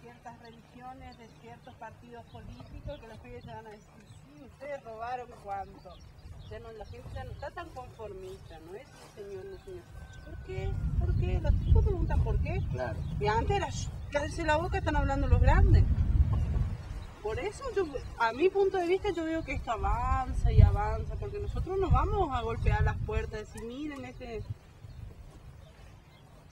ciertas religiones, de ciertos partidos políticos, que los pibes se van a decir, sí, ustedes robaron cuánto. Ya no, la gente ya no está tan conformista, ¿no es? Señor, no, señor. ¿Por qué? ¿Por qué? Los chicos preguntan por qué. Claro. Y antes era, cállese la boca, están hablando los grandes. Por eso, a mi punto de vista, yo veo que esto avanza y avanza, porque nosotros no vamos a golpear las puertas y decir, miren,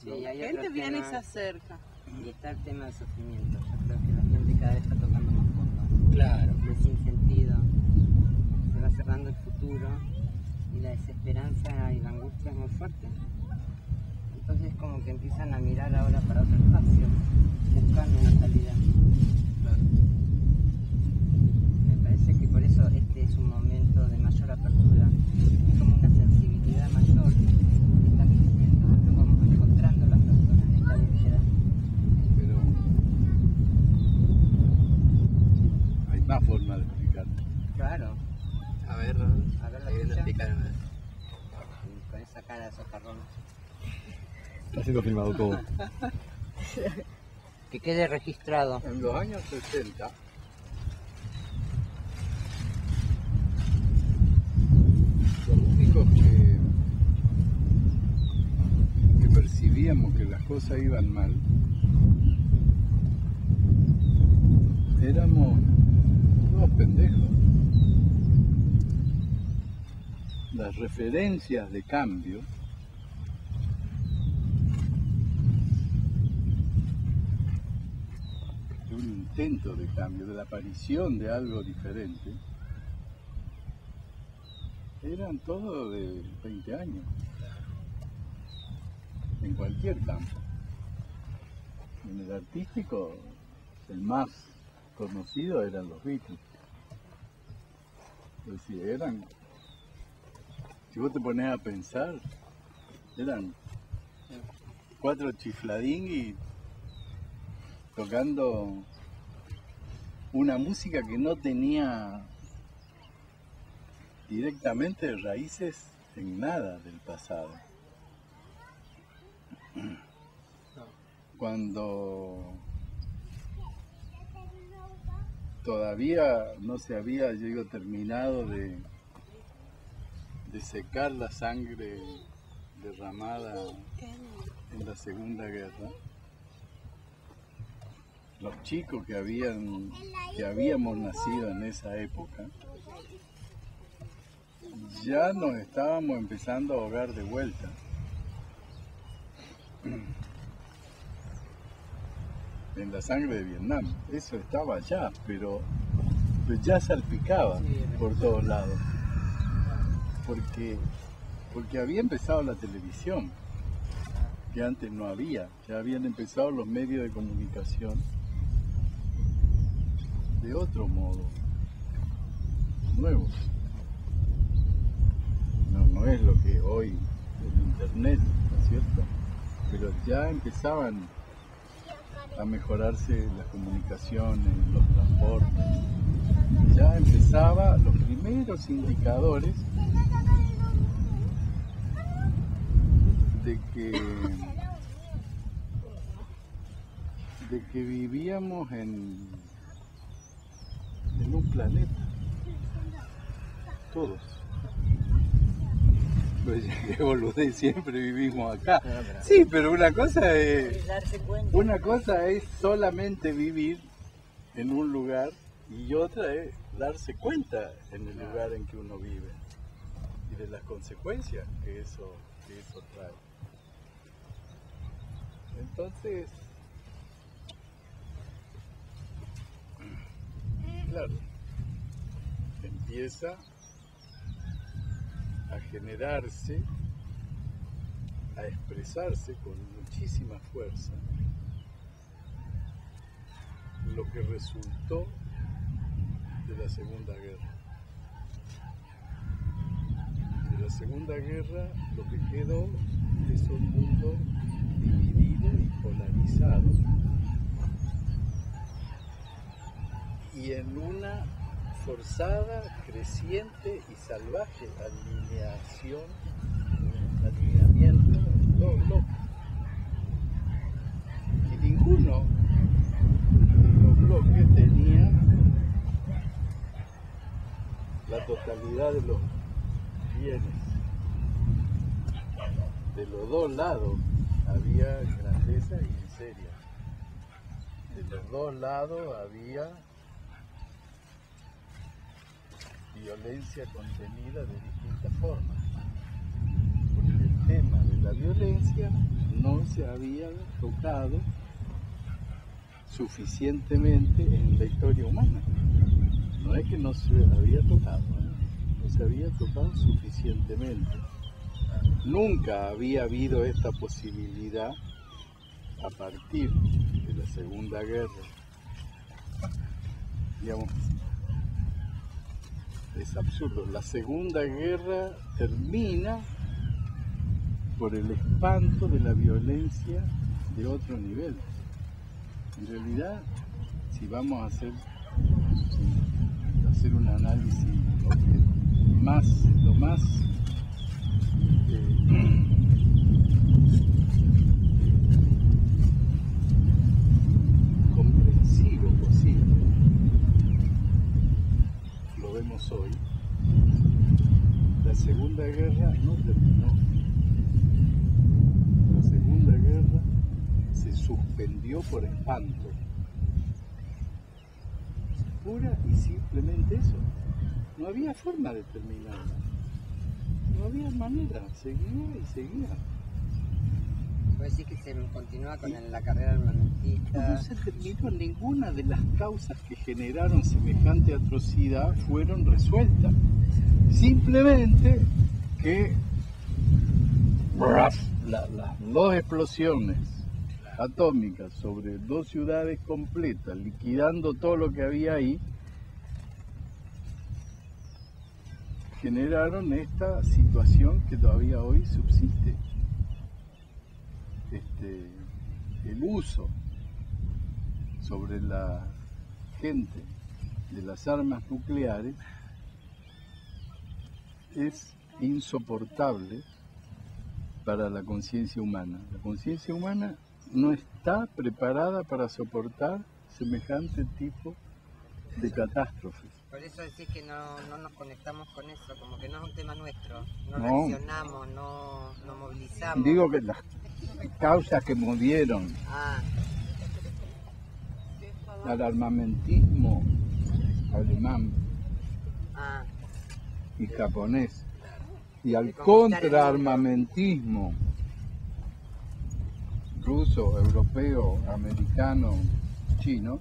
Sí, la hay gente otros viene y temas, se acerca. y está el tema del sufrimiento. Yo creo que la gente cada vez está tocando más fondo. Claro. El sinsentido, se va cerrando el futuro y la desesperanza y la angustia es muy fuerte. Entonces como que empiezan a mirar ahora para otro espacio, buscando una salida. Claro. Me parece que por eso este es un momento de mayor apertura, es como una sensibilidad mayor que está creciendo, nos vamos encontrando las personas en esta búsqueda. Pero hay más formas de explicarlo. Claro, A ver, a ver la ahí viene a tuya. explicar. Con esa cara de socarrón. Está siendo filmado todo. Que quede registrado. En los años 60, los únicos que percibíamos que las cosas iban mal éramos unos pendejos. Las referencias de cambio de un intento de cambio, de la aparición de algo diferente, eran todos de 20 años, en cualquier campo. En el artístico, el más conocido eran los Beatles. Es decir, eran, si vos te pones a pensar, eran 4 chifladinguis tocando una música que no tenía directamente raíces en nada del pasado. Cuando todavía no se había, yo digo, terminado de secar la sangre derramada en la Segunda Guerra, los chicos que habíamos nacido en esa época, ya nos estábamos empezando a ahogar de vuelta. En la sangre de Vietnam, eso estaba allá, pero ya salpicaba por todos lados, porque había empezado la televisión, que antes no había, ya habían empezado los medios de comunicación de otro modo, nuevos. No es lo que hoy el internet, ¿no es cierto? Pero ya empezaban a mejorarse las comunicaciones, los transportes. Ya empezaba los primeros indicadores de que vivíamos en un planeta, todos. Pues qué boludez, siempre vivimos acá. Sí, pero una cosa es solamente vivir en un lugar y otra es darse cuenta en el lugar en que uno vive y de las consecuencias que eso trae. Entonces, claro, empieza a generarse, a expresarse con muchísima fuerza lo que resultó de la Segunda Guerra. De la Segunda Guerra lo que quedó es un mundo dividido y polarizado y en una forzada, creciente y salvaje alineamiento de dos bloques. Y ninguno único que tenía la totalidad de los bienes. De los dos lados había grandeza y miseria. De los dos lados había violencia contenida de distintas formas. Porque el tema de la violencia no se había tocado suficientemente en la historia humana. No es que no se había tocado, no se había tocado suficientemente. Nunca había habido esta posibilidad a partir de la Segunda Guerra. Digamos, es absurdo. La Segunda Guerra termina por el espanto de la violencia de otro nivel. En realidad, si vamos a hacer un análisis lo más comprensivo posible, lo vemos hoy. La Segunda Guerra no terminó. La Segunda Guerra se suspendió por espanto. Pura y simplemente eso. No había forma de terminarla. No había manera. Seguía y seguía. ¿Puede decir que se continúa con la carrera armamentista? No se terminó. Ninguna de las causas que generaron semejante atrocidad fueron resueltas. Simplemente que las dos explosiones atómicas sobre dos ciudades completas, liquidando todo lo que había ahí, generaron esta situación que todavía hoy subsiste. El uso sobre la gente de las armas nucleares es insoportable para la conciencia humana. La conciencia humana no está preparada para soportar semejante tipo de catástrofes. Por eso decís que no nos conectamos con eso, como que no es un tema nuestro, no No. reaccionamos, no movilizamos. Digo que las causas que movieron al armamentismo alemán y japonés y al contraarmamentismo ruso, europeo, americano, chino,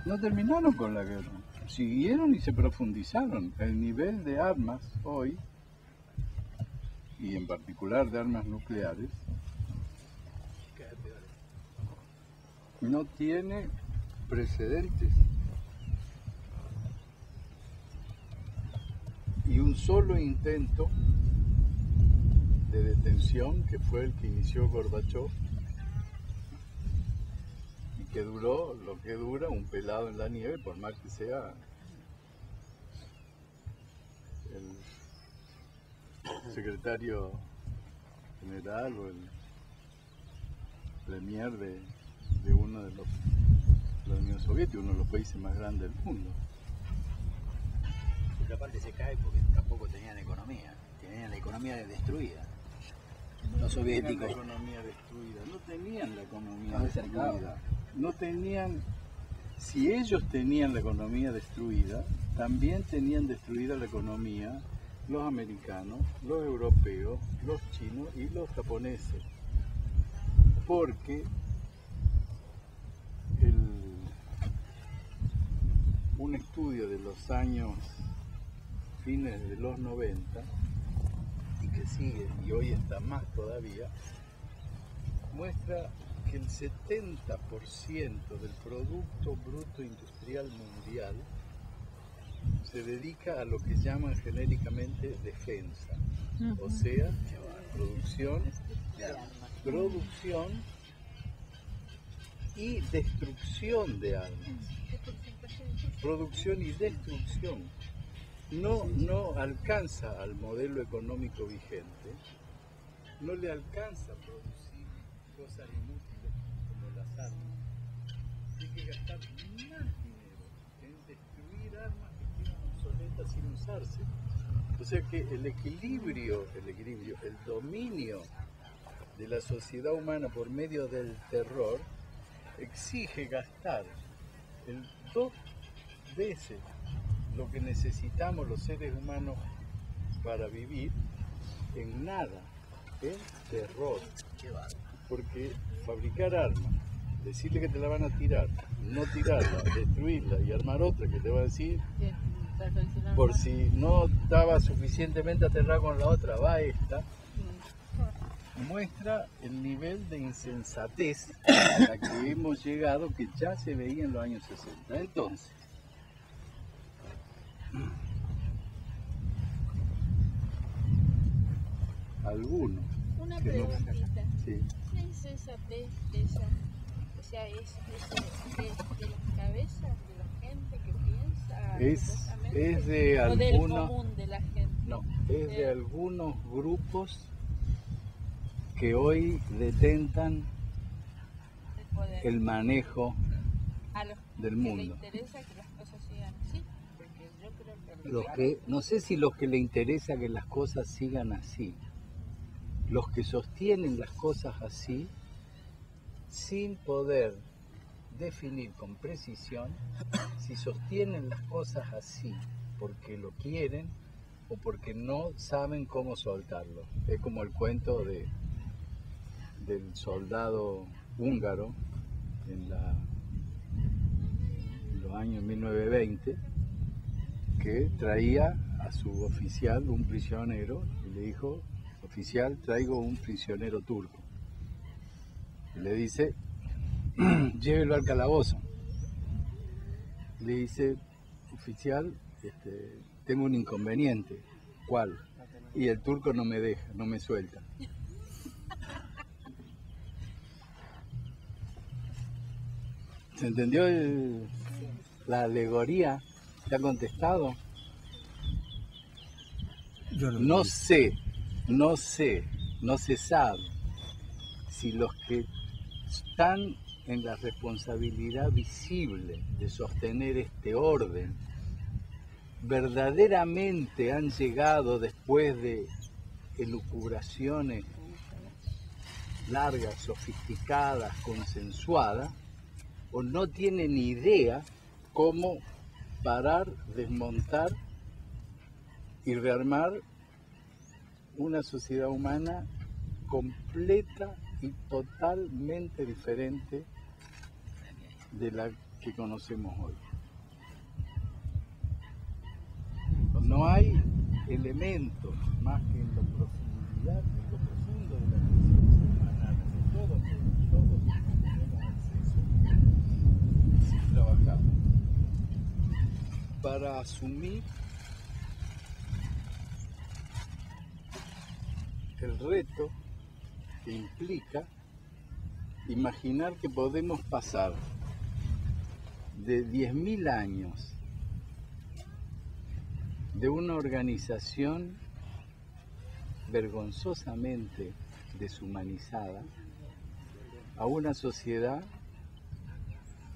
no terminaron con la guerra, siguieron y se profundizaron. El nivel de armas hoy, y en particular de armas nucleares, no tiene precedentes. Y un solo intento de detención, que fue el que inició Gorbachov, y que duró lo que dura un pelado en la nieve, por más que sea el secretario general o el premier de uno de la Unión Soviética, uno de los países más grandes del mundo. Porque aparte se cae porque tampoco tenían economía, tenían la economía destruida. Los soviéticos. No tenían la economía destruida, no tenían la economía destruida. No tenían, si ellos tenían la economía destruida, también tenían destruida la economía los americanos, los europeos, los chinos y los japoneses. Porque un estudio de los años fines de los 90 y que sigue y hoy está más todavía, muestra que el 70% del Producto Bruto Industrial Mundial se dedica a lo que llaman genéricamente defensa, o sea, producción y destrucción de armas. Producción y destrucción. No alcanza al modelo económico vigente, no le alcanza a producir cosas inútiles como las armas. hay que gastar más dinero en destruir armas que quedan obsoletas sin usarse. O sea que el dominio de la sociedad humana por medio del terror exige gastar el 2 veces lo que necesitamos los seres humanos para vivir en nada, en terror. Porque fabricar armas, decirle que te la van a tirar, no tirarla, destruirla y armar otra que te va a decir, por si no estaba suficientemente aterrado con la otra, va esta, muestra el nivel de insensatez a la que hemos llegado, que ya se veía en los años 60. Entonces, algunos. Una que no- preguntita. Sí. ¿Qué es esa esa? O sea, es de la cabeza de la gente que piensa. Es de o del algunos. común de la gente. No, es de algunos grupos que hoy detentan El poder. el manejo A los del que mundo. le interesa que las cosas sigan así. Porque yo creo que No sé si los que le interesa que las cosas sigan así, los que sostienen las cosas así, sin poder definir con precisión si sostienen las cosas así porque lo quieren o porque no saben cómo soltarlo. Es como el cuento del soldado húngaro en los años 1920, que traía a su oficial un prisionero y le dijo: oficial, traigo un prisionero turco. Y le dice: llévelo al calabozo. Le dice: oficial, tengo un inconveniente. ¿Cuál? Y el turco no me deja, no me suelta. ¿Se entendió la alegoría? ¿Te ha contestado? No se sabe si los que están en la responsabilidad visible de sostener este orden verdaderamente han llegado después de elucubraciones largas, sofisticadas, consensuadas, o no tienen idea cómo parar, desmontar y rearmar una sociedad humana completa y totalmente diferente de la que conocemos hoy. No hay elementos más que en la profundidad, en lo profundo de la conciencia humana, que todos tenemos acceso, si trabajamos, para asumir el reto que implica imaginar que podemos pasar de 10.000 años de una organización vergonzosamente deshumanizada a una sociedad,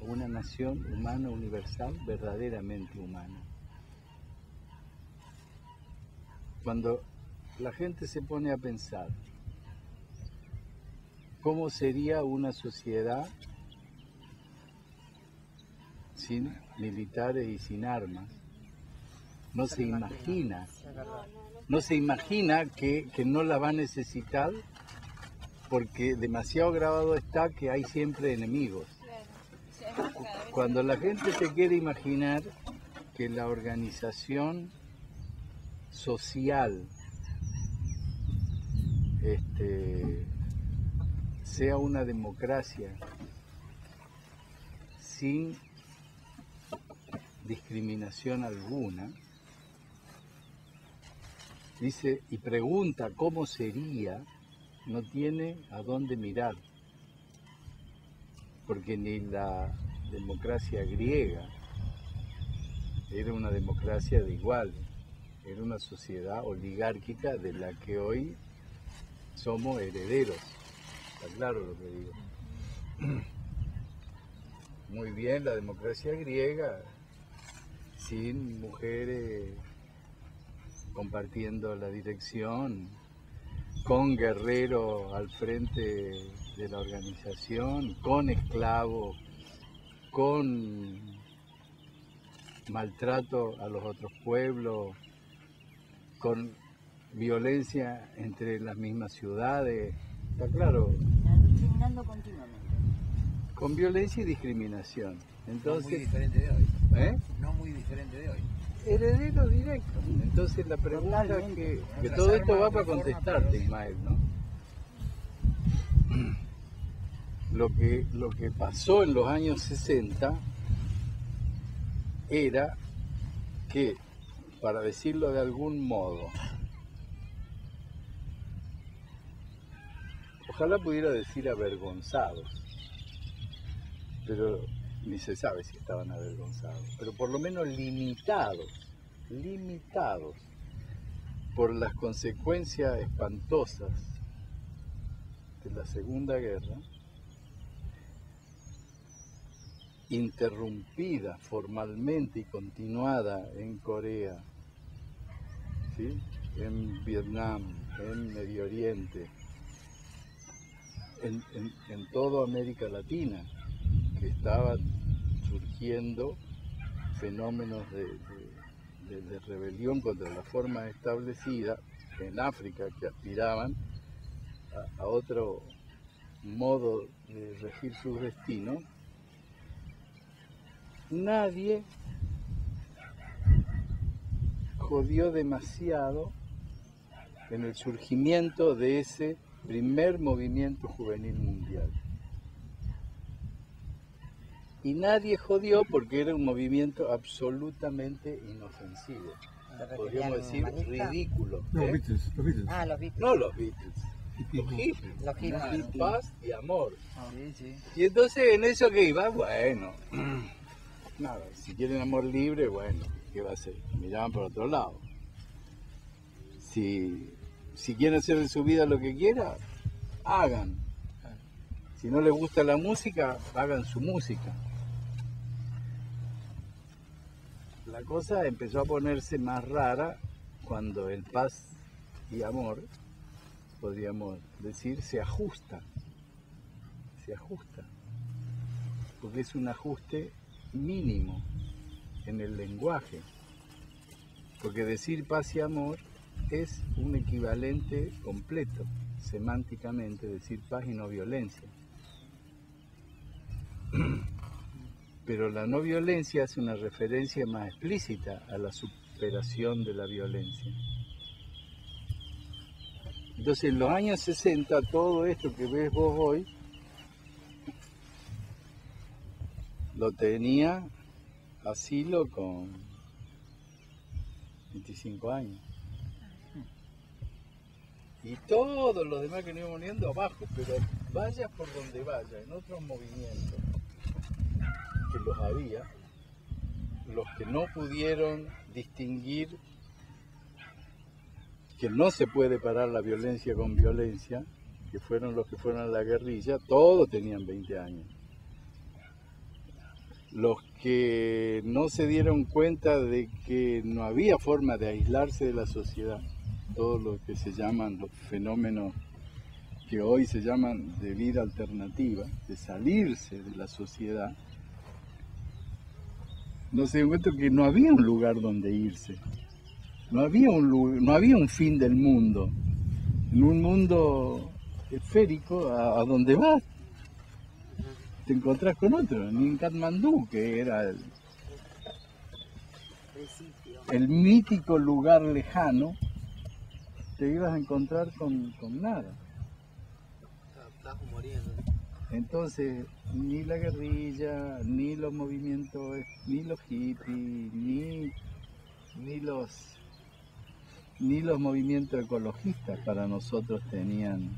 a una nación humana universal verdaderamente humana. Cuando la gente se pone a pensar cómo sería una sociedad sin militares y sin armas, no se imagina que no la va a necesitar, porque demasiado grabado está que hay siempre enemigos. Cuando la gente se quiere imaginar que la organización social sea una democracia sin discriminación alguna, dice y pregunta cómo sería, no tiene a dónde mirar, porque ni la democracia griega era una democracia de igual, era una sociedad oligárquica de la que hoy somos herederos. Está claro lo que digo. muy bien la democracia griega, sin mujeres compartiendo la dirección, con guerreros al frente de la organización, con esclavos, con maltrato a los otros pueblos, con violencia entre las mismas ciudades, está claro, Discriminando continuamente. con violencia y discriminación. No muy Entonces, diferente de hoy. ¿eh? No muy diferente de hoy. Heredero directo. Entonces la pregunta que todo esto va para contestarte, Ismael, ¿no? Lo que pasó en los años 60 era que, para decirlo de algún modo, ojalá pudiera decir avergonzados, pero ni se sabe si estaban avergonzados, pero por lo menos limitados por las consecuencias espantosas de la Segunda Guerra, interrumpida formalmente y continuada en Corea, ¿sí?, en Vietnam, en Medio Oriente, en toda América Latina, que estaban surgiendo fenómenos de rebelión contra la forma establecida, en África, que aspiraban a otro modo de regir sus destinos. Nadie jodió demasiado en el surgimiento de ese primer movimiento juvenil mundial. Y nadie jodió porque era un movimiento absolutamente inofensivo. Podríamos decir ridículo. Los ¿eh? Beatles, los Beatles. Ah, los Beatles. No los Beatles, los hippies. Los hippies. Paz y amor. Sí, sí. Y entonces en eso que iba, bueno, nada, si quieren amor libre, bueno, ¿qué va a hacer? Miraban por otro lado. Si quieren hacer de su vida lo que quieran, hagan. Si no les gusta la música, hagan su música. La cosa empezó a ponerse más rara cuando el paz y amor, podríamos decir, se ajusta. Porque es un ajuste mínimo en el lenguaje. Porque decir paz y amor es un equivalente completo, semánticamente, decir paz y no violencia. Pero la no violencia hace una referencia más explícita a la superación de la violencia. Entonces, en los años 60, todo esto que ves vos hoy, lo tenía asilo con 25 años. Y todos los demás que nos iban poniendo abajo, pero vaya por donde vaya, en otros movimientos, que los había, los que no pudieron distinguir que no se puede parar la violencia con violencia, que fueron los que fueron a la guerrilla, todos tenían 20 años. Los que no se dieron cuenta de que no había forma de aislarse de la sociedad, todos los que se llaman los fenómenos que hoy se llaman de vida alternativa, de salirse de la sociedad, no se dio cuenta que no había un lugar donde irse, no había un fin del mundo, en un mundo esférico a donde vas te encontrás con otro, ni en Katmandú, que era el mítico lugar lejano, te ibas a encontrar con nada. Estás muriendo. Entonces, ni la guerrilla, ni los movimientos, ni los hippies, ni los movimientos ecologistas para nosotros tenían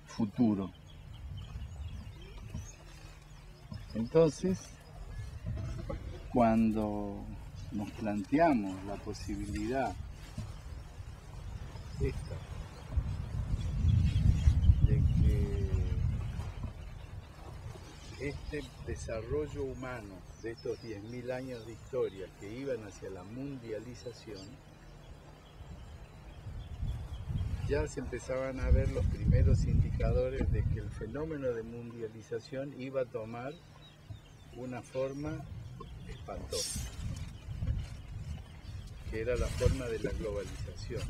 futuro. Entonces, cuando nos planteamos la posibilidad esta de que este desarrollo humano de estos 10.000 años de historia que iban hacia la mundialización, ya se empezaban a ver los primeros indicadores de que el fenómeno de mundialización iba a tomar una forma espantosa, que era la forma de la globalización,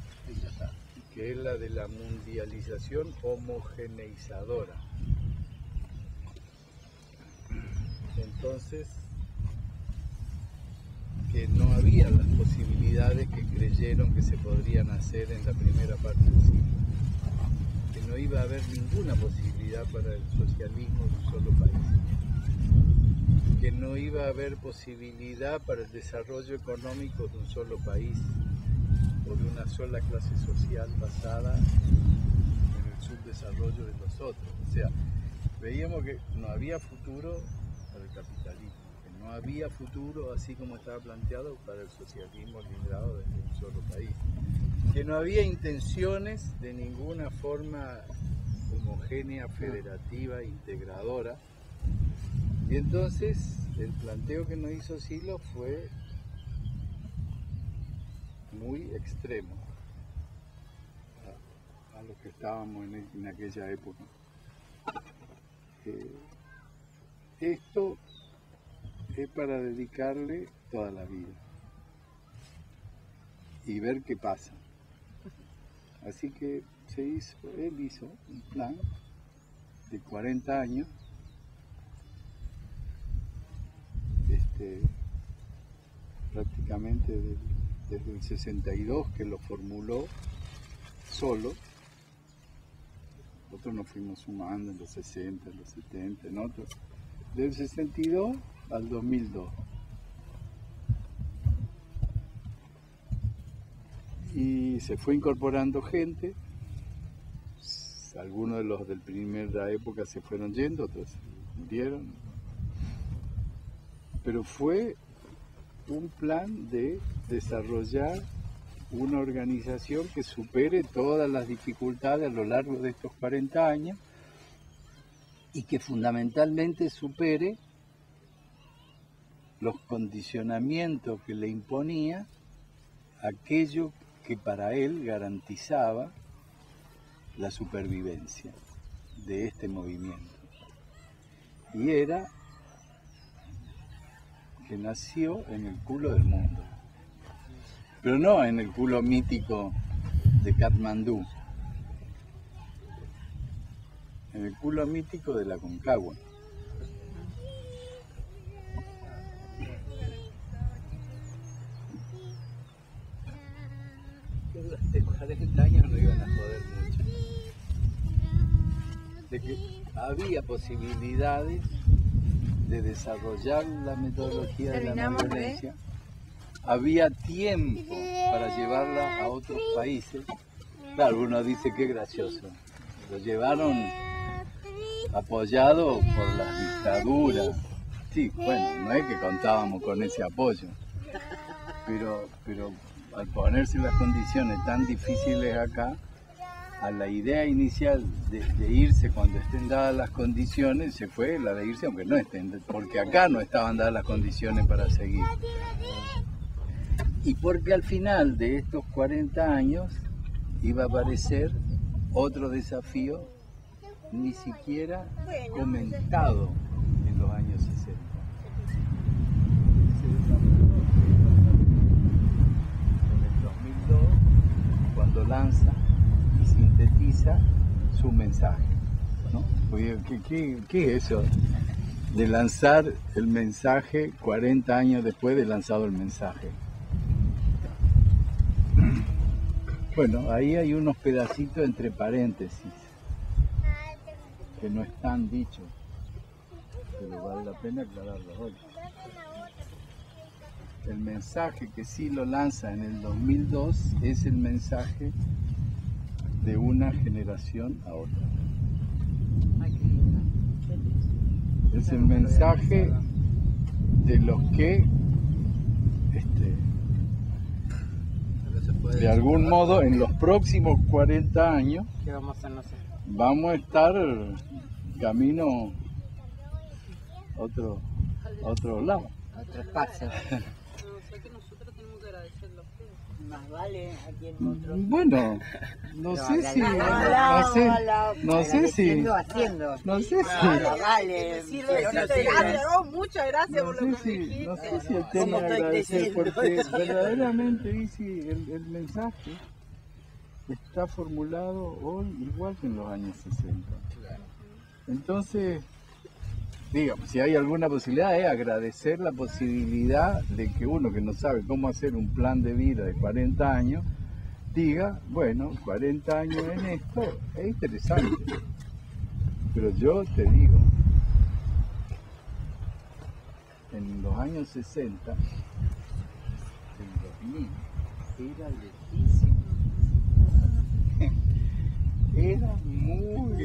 que es la de la mundialización homogeneizadora. Entonces, que no había las posibilidades que creyeron que se podrían hacer en la primera parte del siglo, que no iba a haber ninguna posibilidad para el socialismo de un solo país, que no iba a haber posibilidad para el desarrollo económico de un solo país o de una sola clase social basada en el subdesarrollo de los otros. O sea, veíamos que no había futuro para el capitalismo, que no había futuro, así como estaba planteado, para el socialismo liderado desde un solo país, que no había intenciones de ninguna forma homogénea, federativa, integradora. Y entonces el planteo que nos hizo Silo fue muy extremo a lo que estábamos en aquella época. Esto es para dedicarle toda la vida y ver qué pasa. Así que él hizo un plan de 40 años, prácticamente desde el 62 que lo formuló solo. Nosotros nos fuimos sumando en los 60, en los 70, en otros. Del 62 al 2002. Y se fue incorporando gente. Algunos de los del primera época se fueron yendo, otros murieron. Pero fue un plan de desarrollar una organización que supere todas las dificultades a lo largo de estos 40 años y que fundamentalmente supere los condicionamientos que le imponía aquello que para él garantizaba la supervivencia de este movimiento. Y era que nació en el culo del mundo, pero no en el culo mítico de Katmandú, en el culo mítico de la Concagua. De 40 años no iban a joder mucho, de que había posibilidades de desarrollar la metodología de la no violencia, había tiempo para llevarla a otros países. Claro, uno dice que gracioso, lo llevaron apoyado por las dictaduras. Sí, bueno, no es que contábamos con ese apoyo, pero al ponerse las condiciones tan difíciles acá, a la idea inicial de irse cuando estén dadas las condiciones, se fue la de irse aunque no estén, porque acá no estaban dadas las condiciones para seguir. Y porque al final de estos 40 años iba a aparecer otro desafío ni siquiera comentado en los años 60. En el 2002, cuando lanza y sintetiza su mensaje, ¿no? Oye, ¿qué es eso de lanzar el mensaje 40 años después de lanzado el mensaje? Bueno, ahí hay unos pedacitos entre paréntesis que no están dichos, pero vale la pena aclararlo hoy. El mensaje que sí lo lanza en el 2002 es el mensaje de una generación a otra. Es el mensaje de los que de algún modo en los próximos 40 años vamos a estar camino otro lado. Otro espacio. No, o sea que nosotros tenemos que agradecerlo a ustedes. Más vale aquí en otro. Bueno, no sé si, no sé si, haciendo. no sé si, Vale. Gracias, muchas gracias por lo que me dijiste. no sé si el tema de agradecer, porque verdaderamente dice el mensaje está formulado hoy igual que en los años 60. Entonces, digamos, si hay alguna posibilidad es agradecer la posibilidad de que uno que no sabe cómo hacer un plan de vida de 40 años, diga, bueno, 40 años en esto es interesante. Pero yo te digo, en los años 60, en 2000, era lejísimo. Era muy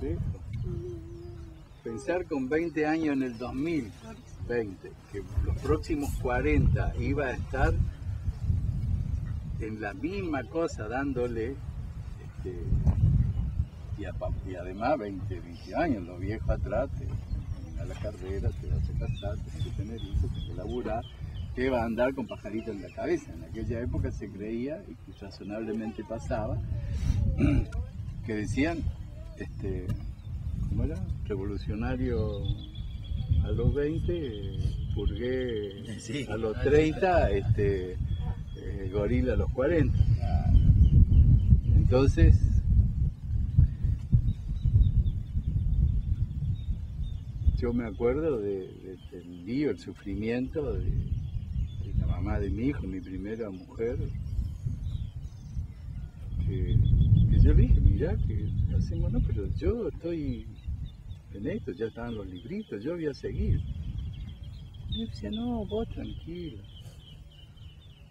lejos. Pensar con 20 años en el 2020, que los próximos 40 iba a estar en la misma cosa dándole, y además 20 años, los viejos atrás, te terminas la carrera, te vas a casar, tienes que tener hijos, tienes que laburar, que va a andar con pajarito en la cabeza. En aquella época se creía, y razonablemente pasaba, que decían, ¿cómo era? Revolucionario a los 20, purgué Sí, a los 30, gorila a los 40. Entonces, yo me acuerdo del lío, el sufrimiento de la mamá de mi hijo, mi primera mujer, que yo le dije, mirá, que hacemos, no, pero yo estoy en esto, ya estaban los libritos, yo voy a seguir. Y yo decía, no, vos tranquilo.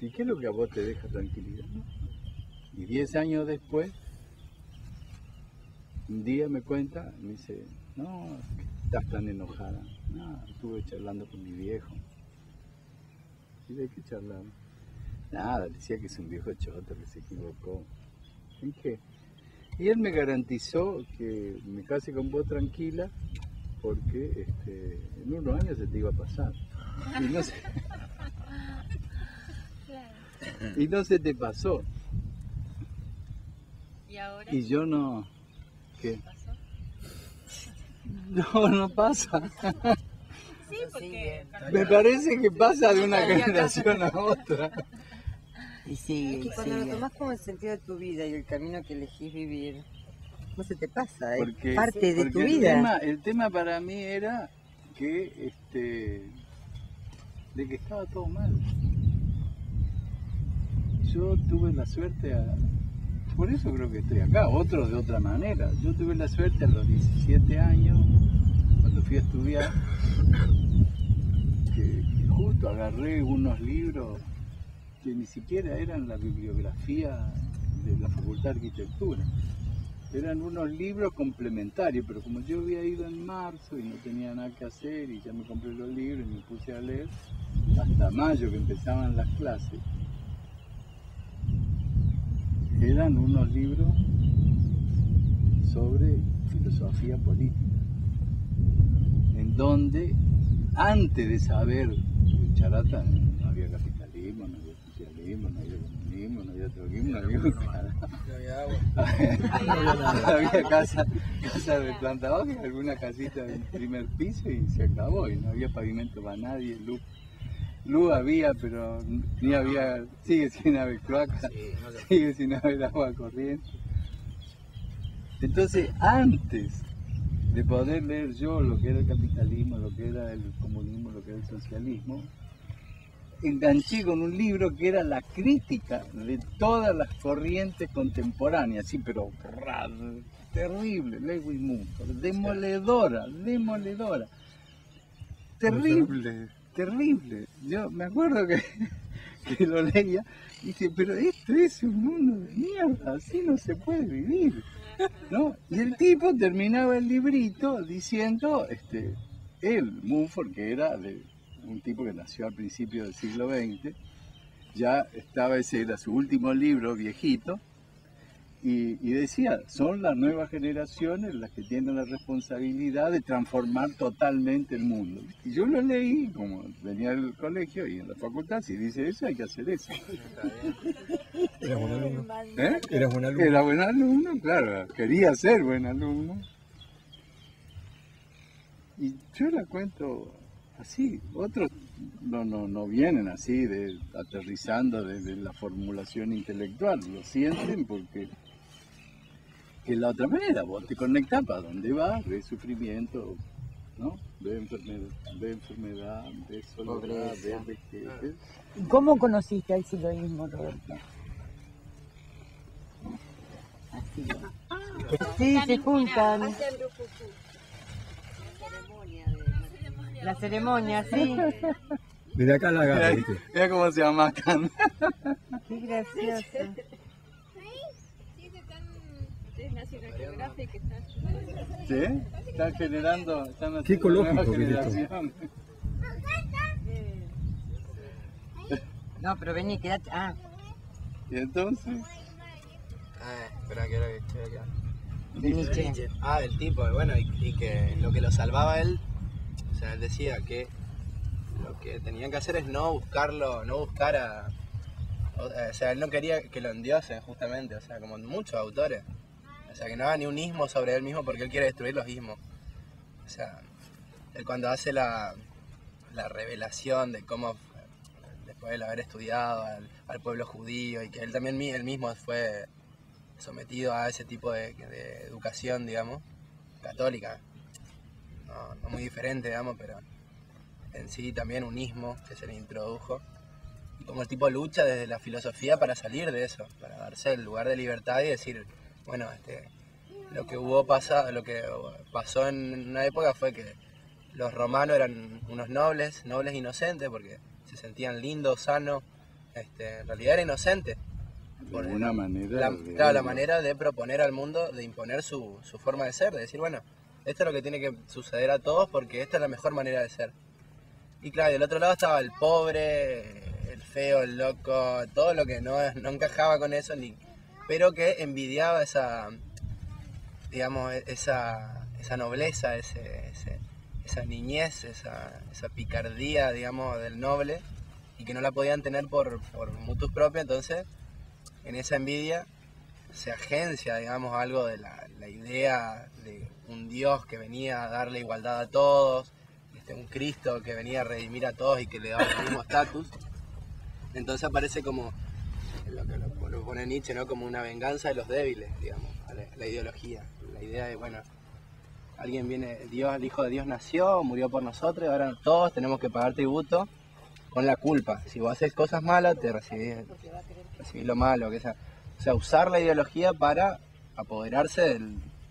¿Y qué es lo que a vos te deja tranquilidad? ¿No? Y 10 años después, un día me cuenta, me dice, no, estás tan enojada. No, estuve charlando con mi viejo. ¿Y de qué charlaba? Nada, decía que es un viejo choto, que se equivocó. ¿En qué? Y él me garantizó que me case con vos tranquila, porque en unos años se te iba a pasar. Y no se te pasó. ¿Y ahora? Y yo no... ¿Qué? ¿Pasó? No pasa. Sí, porque... Me parece que pasa de una generación a otra. Y sigue, Es que cuando lo tomás como el sentido de tu vida y el camino que elegís vivir, no se te pasa, es Porque, parte de tu porque vida. el tema para mí era que de que estaba todo mal. Yo tuve la suerte, por eso creo que estoy acá, otros de otra manera. Yo tuve la suerte a los 17 años, cuando fui a estudiar, que justo agarré unos libros que ni siquiera eran la bibliografía de la Facultad de Arquitectura. Eran unos libros complementarios, pero como yo había ido en marzo y no tenía nada que hacer y ya me compré los libros y me puse a leer, hasta mayo que empezaban las clases, eran unos libros sobre filosofía política, en donde antes de saber charata no había capitalismo, no había socialismo, no había comunismo, no había troquismo, no había un carajo. Había casa de planta baja y alguna casita del primer piso y se acabó, y no había pavimento para nadie, luz había, pero ni había, sigue sin haber cloaca, sigue sin haber agua corriente. Entonces, antes de poder leer yo lo que era el capitalismo, lo que era el comunismo, lo que era el socialismo, enganché con un libro que era la crítica de todas las corrientes contemporáneas, sí, pero terrible, Lewis Mumford, demoledora, terrible. Yo me acuerdo que lo leía y dije, pero esto es un mundo de mierda, así no se puede vivir, ¿no? Y el tipo terminaba el librito diciendo, él, Mumford, que era un tipo que nació al principio del siglo XX, ya estaba, ese era su último libro, viejito, Y decía, son las nuevas generaciones las que tienen la responsabilidad de transformar totalmente el mundo. Y yo lo leí, como venía del colegio y en la facultad, si dice eso, hay que hacer eso. ¿Eras buen alumno? ¿Eh? ¿Eras buen alumno? Era buen alumno, claro, quería ser buen alumno. Y yo la cuento así, otros no vienen así, aterrizando desde la formulación intelectual, lo sienten porque es la otra manera, vos te conectás para dónde vas, ves sufrimiento, ¿no? Ves enfermedad, ves soledad, ves vejez. ¿Y cómo conociste al siloísmo, Roberto? Así. Sí, se juntan. Hacen rucucú. La ceremonia, sí. Desde acá la agarro, ¿viste? Mira cómo se amacan. Qué gracioso. Sí, es National Geographic que está. ¿Sí? Están generando, están haciendo Qué ecológico nuevas que es esto. generaciones. No, pero vení, quédate. Ah, Y entonces, Espera, que era que de Nietzsche. Ah, el tipo, bueno, y que lo que lo salvaba a él, o sea, él decía que lo que tenían que hacer es no buscarlo, no buscar o sea, él no quería que lo endiosen justamente, o sea, como muchos autores. O sea, que no haga ni un ismo sobre él mismo porque él quiere destruir los ismos. O sea, él cuando hace la revelación de cómo, después de haber estudiado al pueblo judío y que él también él mismo fue sometido a ese tipo de educación, digamos, católica, no muy diferente, digamos, pero en sí también un ismo que se le introdujo. Y como el tipo lucha desde la filosofía para salir de eso, para darse el lugar de libertad y decir, bueno, lo que pasó en una época fue que los romanos eran unos nobles inocentes, porque se sentían lindos, sanos, en realidad era inocente. de alguna manera... Claro, la manera de proponer al mundo, de imponer su forma de ser, de decir, bueno, esto es lo que tiene que suceder a todos porque esta es la mejor manera de ser. Y claro, del otro lado estaba el pobre, el feo, el loco, todo lo que no encajaba con eso, pero que envidiaba esa, digamos, esa nobleza, esa niñez, esa picardía, digamos, del noble, y que no la podían tener por mutus propio. Entonces, en esa envidia se agencia, digamos, algo de la idea de un Dios que venía a darle igualdad a todos, un Cristo que venía a redimir a todos y que le daba el mismo estatus. Entonces aparece como lo pone Nietzsche, ¿no? Como una venganza de los débiles, digamos, a la ideología. La idea de, bueno, alguien viene, Dios, el Hijo de Dios nació, murió por nosotros y ahora todos tenemos que pagar tributo con la culpa. Si vos haces cosas malas, te recibís lo malo, que sea. O sea, usar la ideología para apoderarse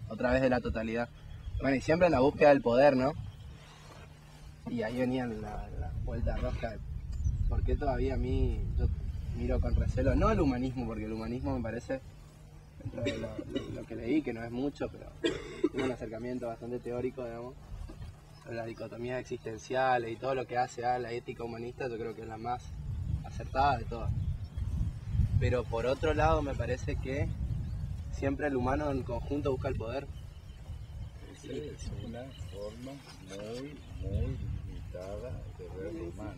otra vez de la totalidad. Bueno, y siempre en la búsqueda del poder, ¿no? Y ahí venían la vuelta rosca. ¿Por qué todavía a mí yo miro con recelo? No el humanismo, porque el humanismo me parece, dentro de lo que leí, que no es mucho, pero tiene un acercamiento bastante teórico, digamos, sobre las dicotomías existenciales y todo lo que hace a la ética humanista. Yo creo que es la más acertada de todas. Pero por otro lado me parece que siempre el humano en conjunto busca el poder. Esa es una forma muy limitada de ver lo humano.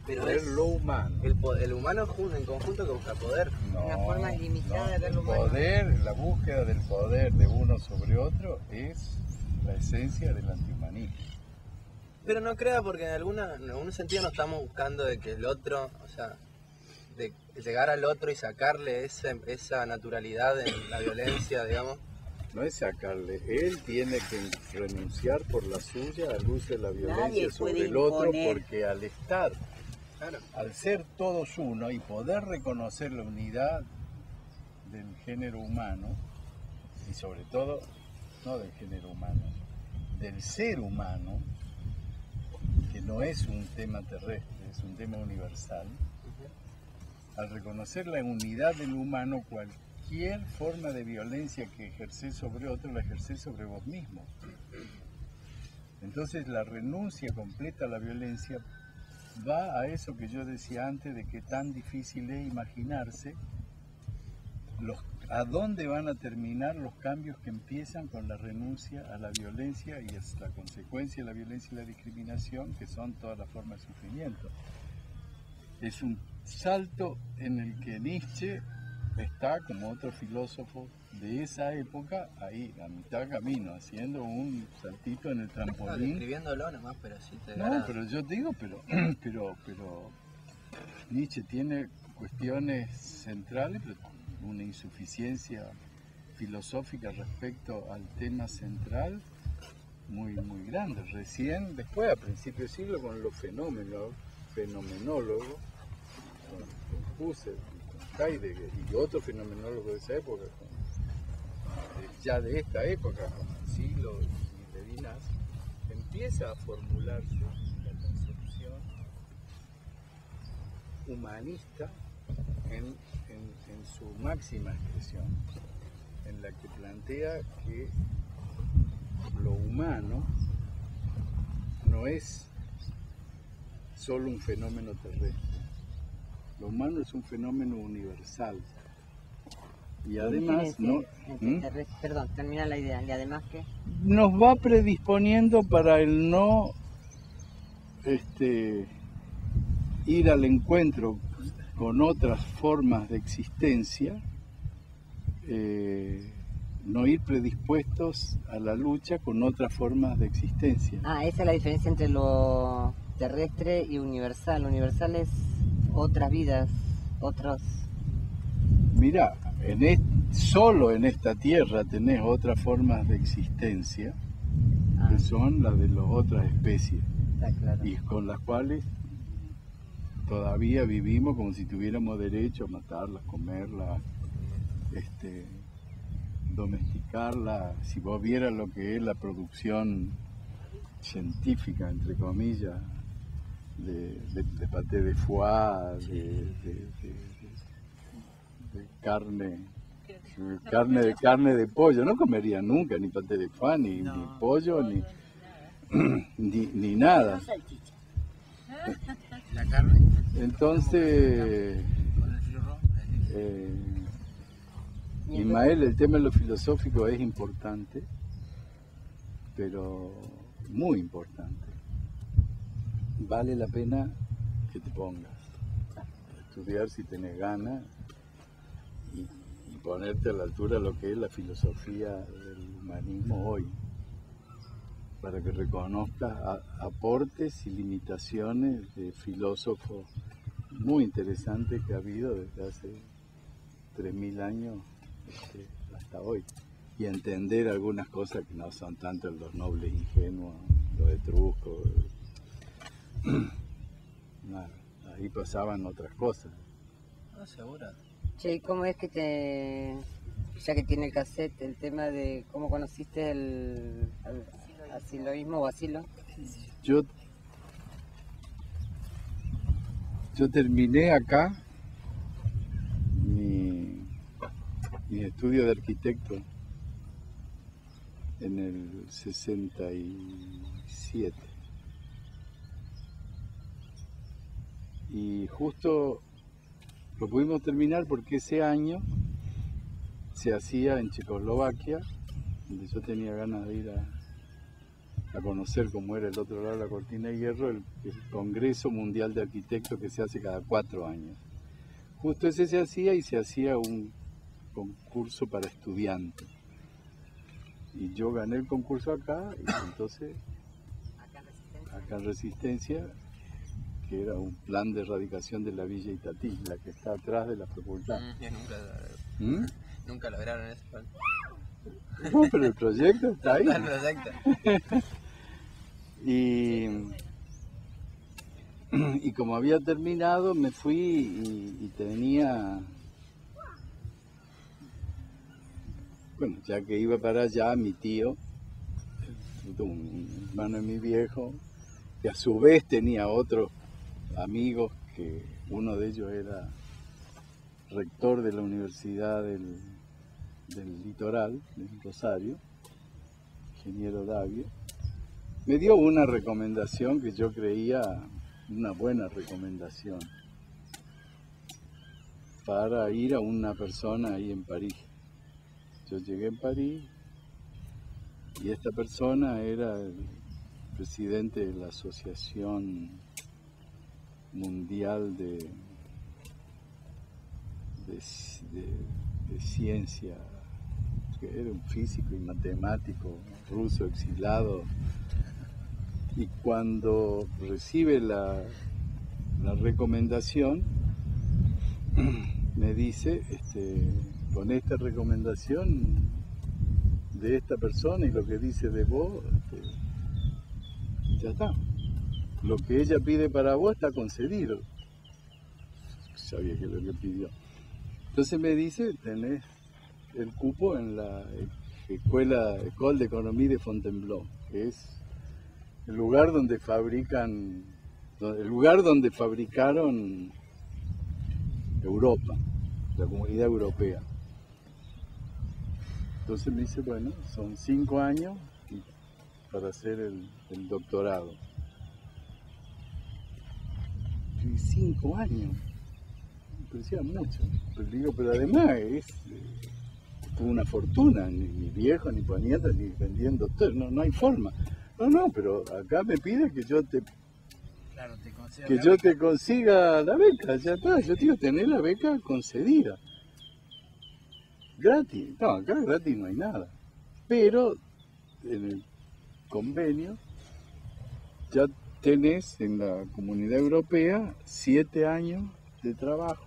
Pero Ver es lo humano. el humano en conjunto que busca poder. No, Una forma limitada de ver lo el humano. poder, la búsqueda del poder de uno sobre otro es la esencia del antihumanismo. Pero no crea, porque en algún sentido no estamos buscando de que el otro, o sea, de llegar al otro y sacarle esa naturalidad en la violencia, digamos. No es sacarle, él tiene que renunciar por la suya al uso de la violencia Nadie sobre puede el otro, imponer. porque al estar, Claro. al ser todos uno y poder reconocer la unidad del género humano, y sobre todo, no del género humano, del ser humano, que no es un tema terrestre, es un tema universal, al reconocer la unidad del humano, cualquier forma de violencia que ejerces sobre otro, la ejerces sobre vos mismo. Entonces la renuncia completa a la violencia va a eso que yo decía antes, de que tan difícil es imaginarse ¿A dónde van a terminar los cambios que empiezan con la renuncia a la violencia y es la consecuencia de la violencia y la discriminación, que son todas las formas de sufrimiento? Es un salto en el que Nietzsche está, como otro filósofo de esa época, ahí, a mitad camino, haciendo un saltito en el trampolín. Escribiéndolo nomás, pero sí te No, agrada. pero yo digo, pero Nietzsche tiene cuestiones centrales, pero una insuficiencia filosófica respecto al tema central muy grande. Recién, después, a principios de siglo, con los fenomenólogos, con Husserl, con Heidegger y otros fenomenólogos de esa época, ya de esta época, con Silo y Levinas, empieza a formularse la concepción humanista en su máxima expresión, en la que plantea que lo humano no es solo un fenómeno terrestre, lo humano es un fenómeno universal. Y además, Perdón, termina la idea. ¿Y además qué? nos va predisponiendo para el no ir al encuentro con otras formas de existencia, no ir predispuestos a la lucha con otras formas de existencia. Ah, esa es la diferencia entre lo terrestre y universal. Universal es otras vidas, otros... Mirá, solo en esta tierra tenés otras formas de existencia, que son las de las otras especies, Está claro. y con las cuales todavía vivimos como si tuviéramos derecho a matarlas, comerlas, domesticarlas. Si vos vieras lo que es la producción científica, entre comillas, de paté de foie, de carne de pollo, no comería nunca ni paté de foie, ni pollo, ni nada. La carne. Entonces, Con el filo rojo. Ismael, el tema de lo filosófico es importante, pero muy importante. Vale la pena que te pongas a estudiar si tenés ganas y ponerte a la altura de lo que es la filosofía del humanismo hoy, para que reconozcas aportes y limitaciones de filósofos muy interesantes que ha habido desde hace 3.000 años hasta hoy, y entender algunas cosas que no son tanto los nobles ingenuos, los etruscos. Nada, ahí pasaban otras cosas. No, seguro. Che, ¿y cómo es que ya que tiene el cassette, el tema de cómo conociste el asiloísmo o asilo? Yo terminé acá mi estudio de arquitecto en el 67. Y justo lo pudimos terminar porque ese año se hacía en Checoslovaquia, donde yo tenía ganas de ir a conocer cómo era el otro lado de la cortina de hierro, el Congreso Mundial de Arquitectos, que se hace cada 4 años. Justo ese se hacía, y se hacía un concurso para estudiantes. Y yo gané el concurso acá, y entonces acá en Resistencia, que era un plan de erradicación de la Villa Itatí, la que está atrás de la facultad. Nunca lograron eso. No, pero el proyecto está ahí. El proyecto. Y como había terminado, me fui y tenía... Bueno, ya que iba para allá, mi tío, un hermano de mi viejo, que a su vez tenía otros amigos, que uno de ellos era rector de la Universidad del Litoral, de Rosario, ingeniero Davio, me dio una recomendación que yo creía una buena recomendación para ir a una persona ahí en París, yo llegué en París y esta persona era el presidente de la Asociación Mundial de ciencia, que era un físico y matemático ruso exilado, y cuando recibe la recomendación me dice, con esta recomendación de esta persona y lo que dice de vos, ya está, lo que ella pide para vos está concedido. Sabía que lo que pidió. Entonces me dice, tenés el cupo en la École d'Économie de Fontainebleau, que es el lugar donde fabricaron Europa, la Comunidad Europea. Entonces me dice, bueno, son 5 años para hacer el doctorado. Y 5 años. Me parecía mucho. Pero digo, pero además es una fortuna, ni viejo, ni poniendo, ni vendiendo todo, no hay forma. No, pero acá me pide que yo te consiga la beca, ya está, yo digo, tener la beca concedida. Gratis, no, acá gratis no hay nada. Pero en el convenio ya tenés en la Comunidad Europea 7 años de trabajo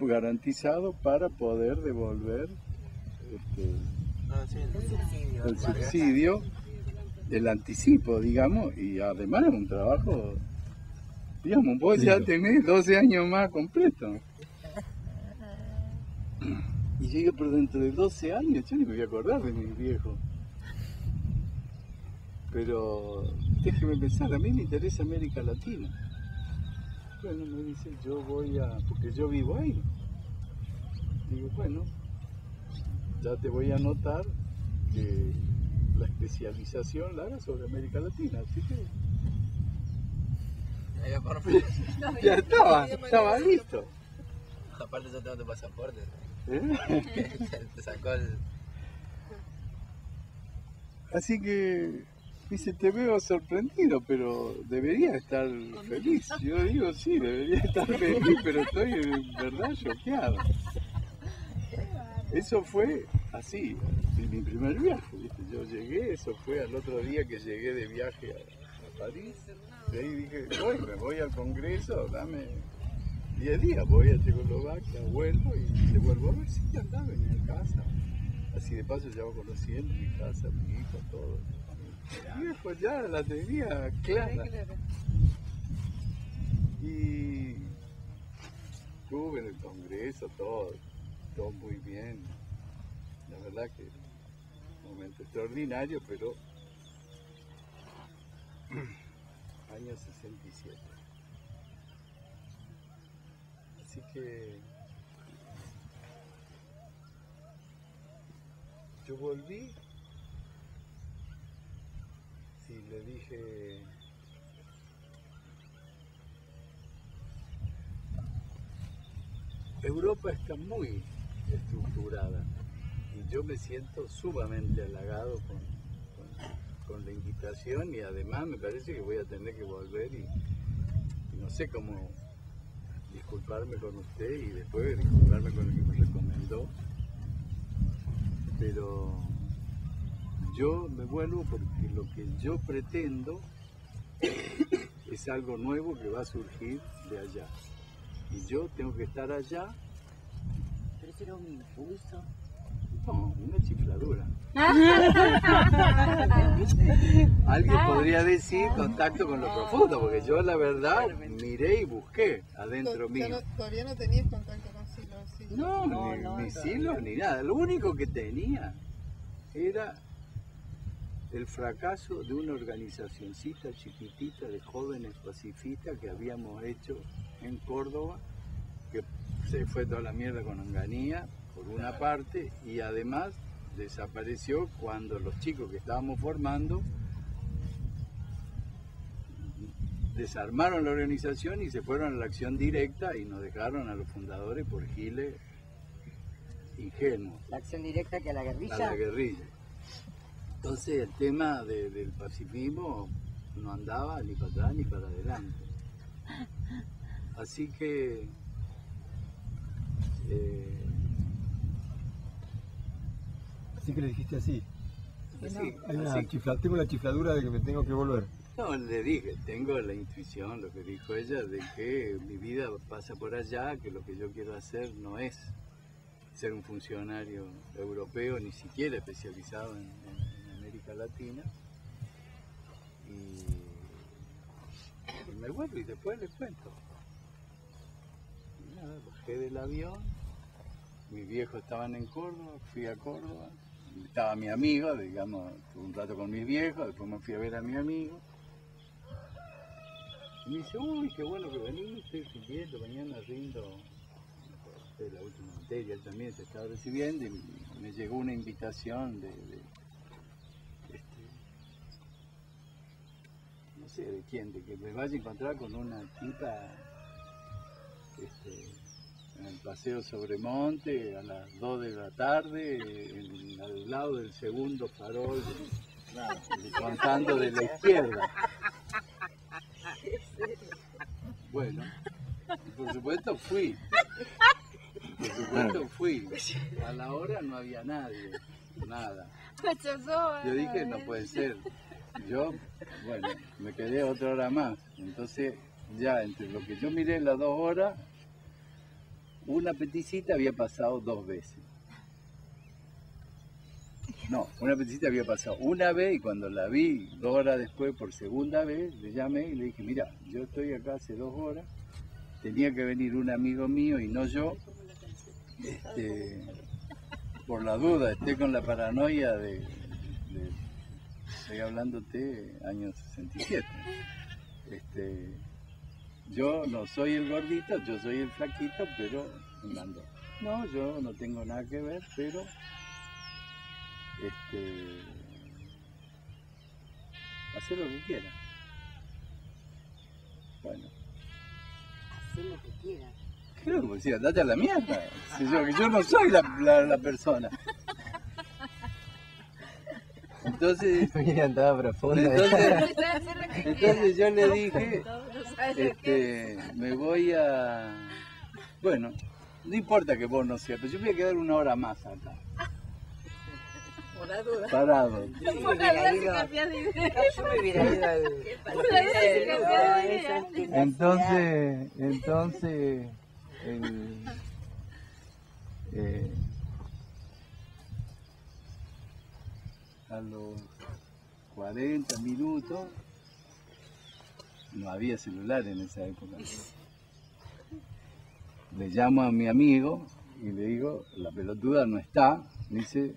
garantizado para poder devolver el subsidio, el anticipo, digamos, y además es un trabajo, digamos, vos ya tenés 12 años más completo. Y yo digo, pero dentro de 12 años yo ni me voy a acordar de mi viejo. Pero déjeme pensar, a mí me interesa América Latina. Bueno, me dice, yo voy porque yo vivo ahí. Digo, bueno, ya te voy a anotar que la especialización la haga sobre América Latina, así que ya estaba listo. Aparte yo tengo tu pasaporte. Te sacó Así que dice, te veo sorprendido, pero debería estar feliz. Yo digo, sí, debería estar feliz, pero estoy en verdad choqueado. Eso fue así, mi primer viaje, ¿viste? Yo llegué, eso fue al otro día que llegué de viaje a París. De ahí dije, me voy al Congreso, dame 10 días, voy a Checoslovaquia, vuelvo y te vuelvo a ver si andaba, venía a casa. Así de paso ya voy conociendo mi casa, mi hijo, todo. Y después ya la tenía clara. Y estuve en el Congreso, todo muy bien. La verdad que un momento extraordinario, pero año 67. Así que yo volví y le dije, Europa está muy estructurada y yo me siento sumamente halagado con la invitación, y además me parece que voy a tener que volver y no sé cómo disculparme con usted y después disculparme con el que me recomendó, pero yo me vuelvo porque lo que yo pretendo es algo nuevo que va a surgir de allá. Y yo tengo que estar allá. ¿Pero será un impulso? No, una chifladura. Alguien podría decir contacto con lo profundo, porque yo la verdad miré y busqué adentro mío. Todavía no tenías contacto con Silos. Sí. No, ni silos ni nada. Lo único que tenía era el fracaso de una organizacioncita chiquitita de jóvenes pacifistas que habíamos hecho en Córdoba, que se fue toda la mierda con Onganía, por una parte, y además desapareció cuando los chicos que estábamos formando desarmaron la organización y se fueron a la acción directa y nos dejaron a los fundadores por giles ingenuos. La acción directa que a la A guerrilla. la guerrilla. Entonces el tema del pacifismo no andaba ni para atrás ni para adelante. Así que Así que le dijiste así. así, Hay una así. tengo la chifladura de que me tengo que volver. No, le dije, tengo la intuición, lo que dijo ella, de que mi vida pasa por allá, que lo que yo quiero hacer no es ser un funcionario europeo, ni siquiera especializado en América Latina. Y me vuelvo y después les cuento. Y nada, bajé del avión, mis viejos estaban en Córdoba, fui a Córdoba, estaba mi amigo, digamos, tuve un rato con mis viejos, después me fui a ver a mi amigo. Y me dice, uy, qué bueno que venís, estoy rindiendo, mañana rindo la última materia, él también se estaba recibiendo y me llegó una invitación no sé de quién, de que me vaya a encontrar con una tipa en el paseo Sobremonte a las 2 de la tarde, al lado del segundo farol, contando de la izquierda. Bueno, por supuesto fui. Por supuesto fui. A la hora no había nadie, nada. Yo dije, no puede ser. Yo, bueno, me quedé otra hora más. Entonces, ya entre lo que yo miré en las 2 horas, una peticita había pasado 2 veces. No, una peticita había pasado una vez y cuando la vi 2 horas después por segunda vez, le llamé y le dije, mira, yo estoy acá hace 2 horas, tenía que venir un amigo mío y no yo. Por la duda, estoy con la paranoia de estoy hablándote año 67. Yo no soy el gordito, yo soy el flaquito, pero me mandó. No, yo no tengo nada que ver, pero hace lo que quiera. Bueno. Hacer lo que quiera. Claro, pues sí, andate a la mierda. Si yo no soy la persona. Entonces, entonces yo le dije, me voy a... Bueno, no importa que vos no seas, pero yo voy a quedar 1 hora más acá. Por la duda. Parado. Yo me hubiera ido al... Entonces, a los 40 minutos, no había celular en esa época. Le llamo a mi amigo y le digo, la pelotuda no está. Me dice,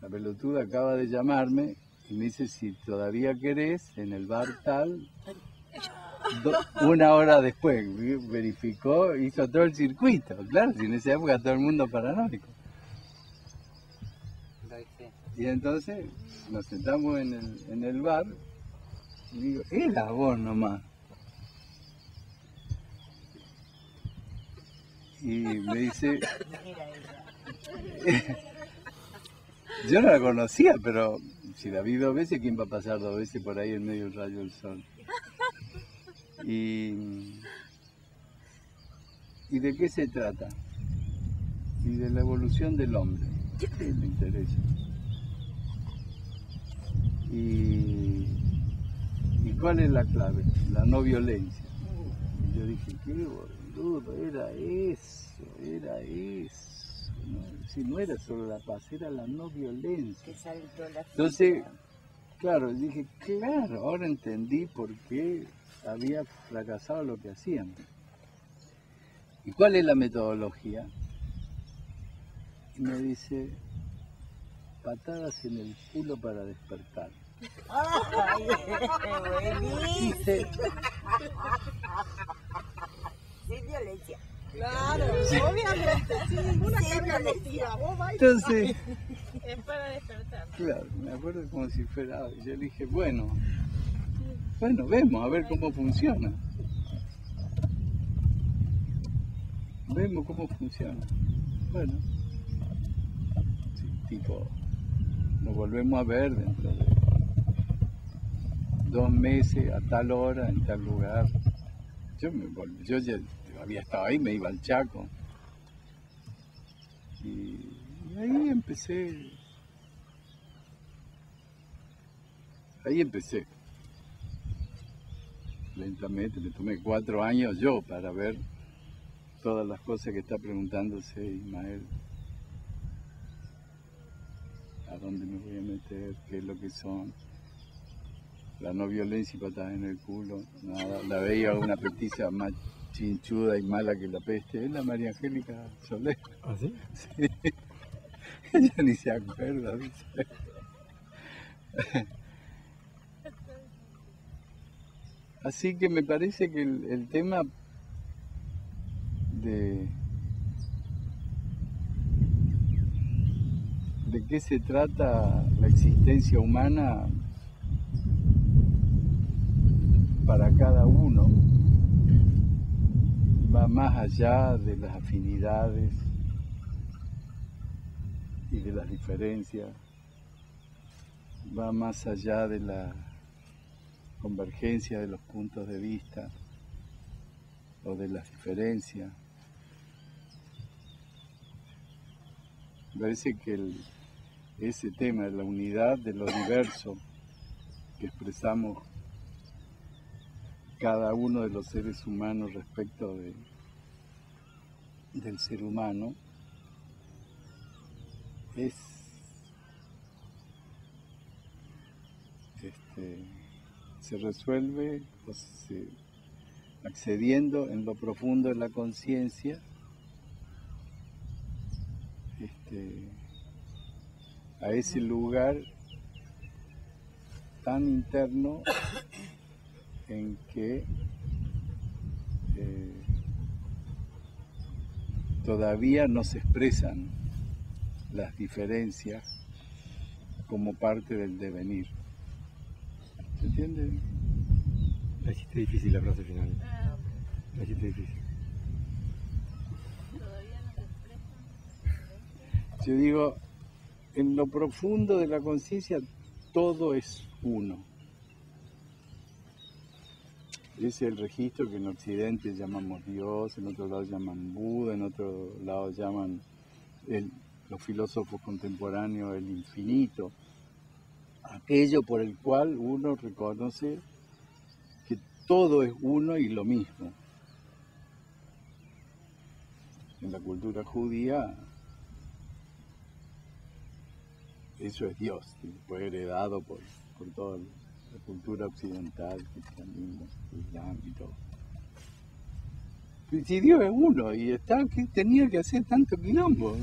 la pelotuda acaba de llamarme y me dice, si todavía querés, en el bar tal, 1 hora después, verificó, hizo todo el circuito. Claro, si en esa época todo el mundo paranoico. Y entonces nos sentamos en el bar y digo, era vos nomás. Y me dice, yo no la conocía, pero si la vi 2 veces, ¿quién va a pasar 2 veces por ahí en medio del rayo del sol? ¿Y de qué se trata? Y de la evolución del hombre, que me interesa. ¿Y cuál es la clave? La no violencia. Y yo dije, qué boludo, era eso. ¿No? Si no era solo la paz, era la no violencia. Entonces, claro, dije, claro, ahora entendí por qué había fracasado lo que hacían. ¿Y cuál es la metodología? Y me dice, patadas en el culo para despertar. ¡Ay, buenísimo! Sin violencia. Claro, obviamente, sí, ninguna carga emotiva. Vos vais. Entonces, Es para despertar. claro, me acuerdo como si fuera, yo le dije, bueno, vemos, a ver cómo funciona. Vemos cómo funciona. Bueno, tipo, nos volvemos a ver dentro de 2 meses, a tal hora, en tal lugar. Yo ya había estado ahí, me iba al Chaco. Y ahí empecé. Lentamente, me tomé 4 años yo para ver todas las cosas que está preguntándose Ismael. ¿A dónde me voy a meter? ¿Qué es lo que son? La no violencia y patadas en el culo. Nada. La veía una petiza más chinchuda y mala que la peste. Es la María Angélica Soler. ¿Ah, sí? Sí. Ella ni se acuerda, dice. Así que me parece que el tema de qué se trata la existencia humana para cada uno va más allá de las afinidades y de las diferencias, va más allá de la convergencia de los puntos de vista o de las diferencias. Me parece que ese tema de la unidad de lo diverso que expresamos cada uno de los seres humanos respecto del ser humano se resuelve accediendo en lo profundo de la conciencia a ese lugar tan interno en que todavía no se expresan las diferencias como parte del devenir. ¿Se entiende? La hiciste difícil la frase final. La hiciste difícil. Todavía no se expresan. Yo digo, en lo profundo de la conciencia todo es uno. Ese es el registro que en Occidente llamamos Dios, en otro lado llaman Buda, en otro lado llaman los filósofos contemporáneos el infinito. Aquello por el cual uno reconoce que todo es uno y lo mismo. En la cultura judía eso es Dios, que fue heredado por toda la cultura occidental, cristianismo, islam y todo. Si Dios es uno y ¿qué tenía que hacer tanto quilombo?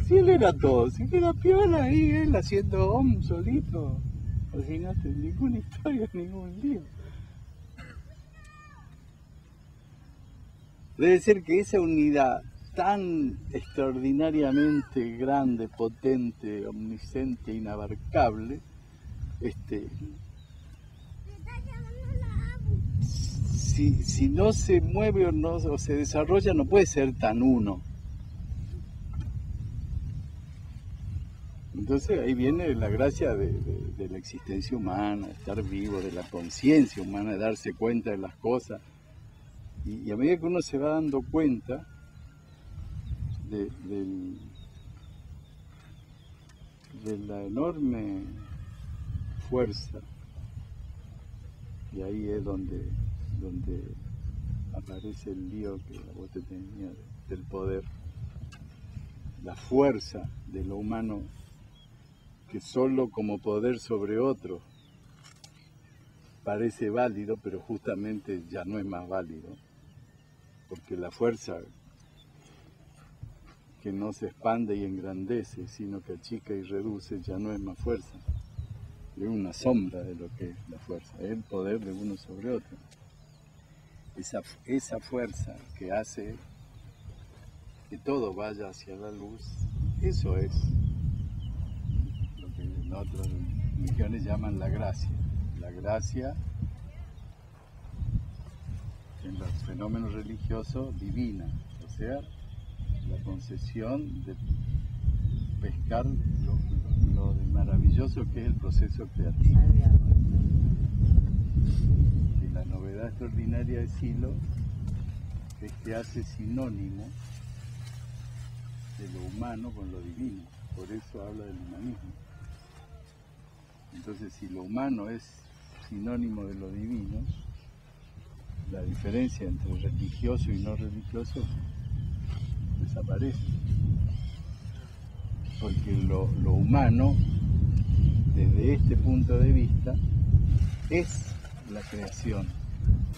Si él era todo, si era piola ahí, él haciendo solito. Imagínate, ninguna historia, ningún libro. Debe ser que esa unidad tan extraordinariamente grande, potente, omnisciente, inabarcable, si no se mueve o se desarrolla, no puede ser tan uno. Entonces ahí viene la gracia de la existencia humana, de estar vivo, de la conciencia humana, de darse cuenta de las cosas. Y a medida que uno se va dando cuenta de la enorme fuerza, y ahí es donde aparece el lío que vos te tenías del poder, la fuerza de lo humano que solo como poder sobre otro parece válido, pero justamente ya no es más válido, porque la fuerza que no se expande y engrandece, sino que achica y reduce, ya no es más fuerza, es una sombra de lo que es la fuerza, es el poder de uno sobre otro. Esa fuerza que hace que todo vaya hacia la luz, eso es lo que en otras religiones llaman la gracia. La gracia en los fenómenos religiosos divina, o sea, la concesión pescar lo de maravilloso que es el proceso creativo. Y la novedad extraordinaria de Silo es que hace sinónimo de lo humano con lo divino, por eso habla del humanismo. Entonces, si lo humano es sinónimo de lo divino, la diferencia entre religioso y no religioso desaparece. Porque lo humano, desde este punto de vista, es la creación.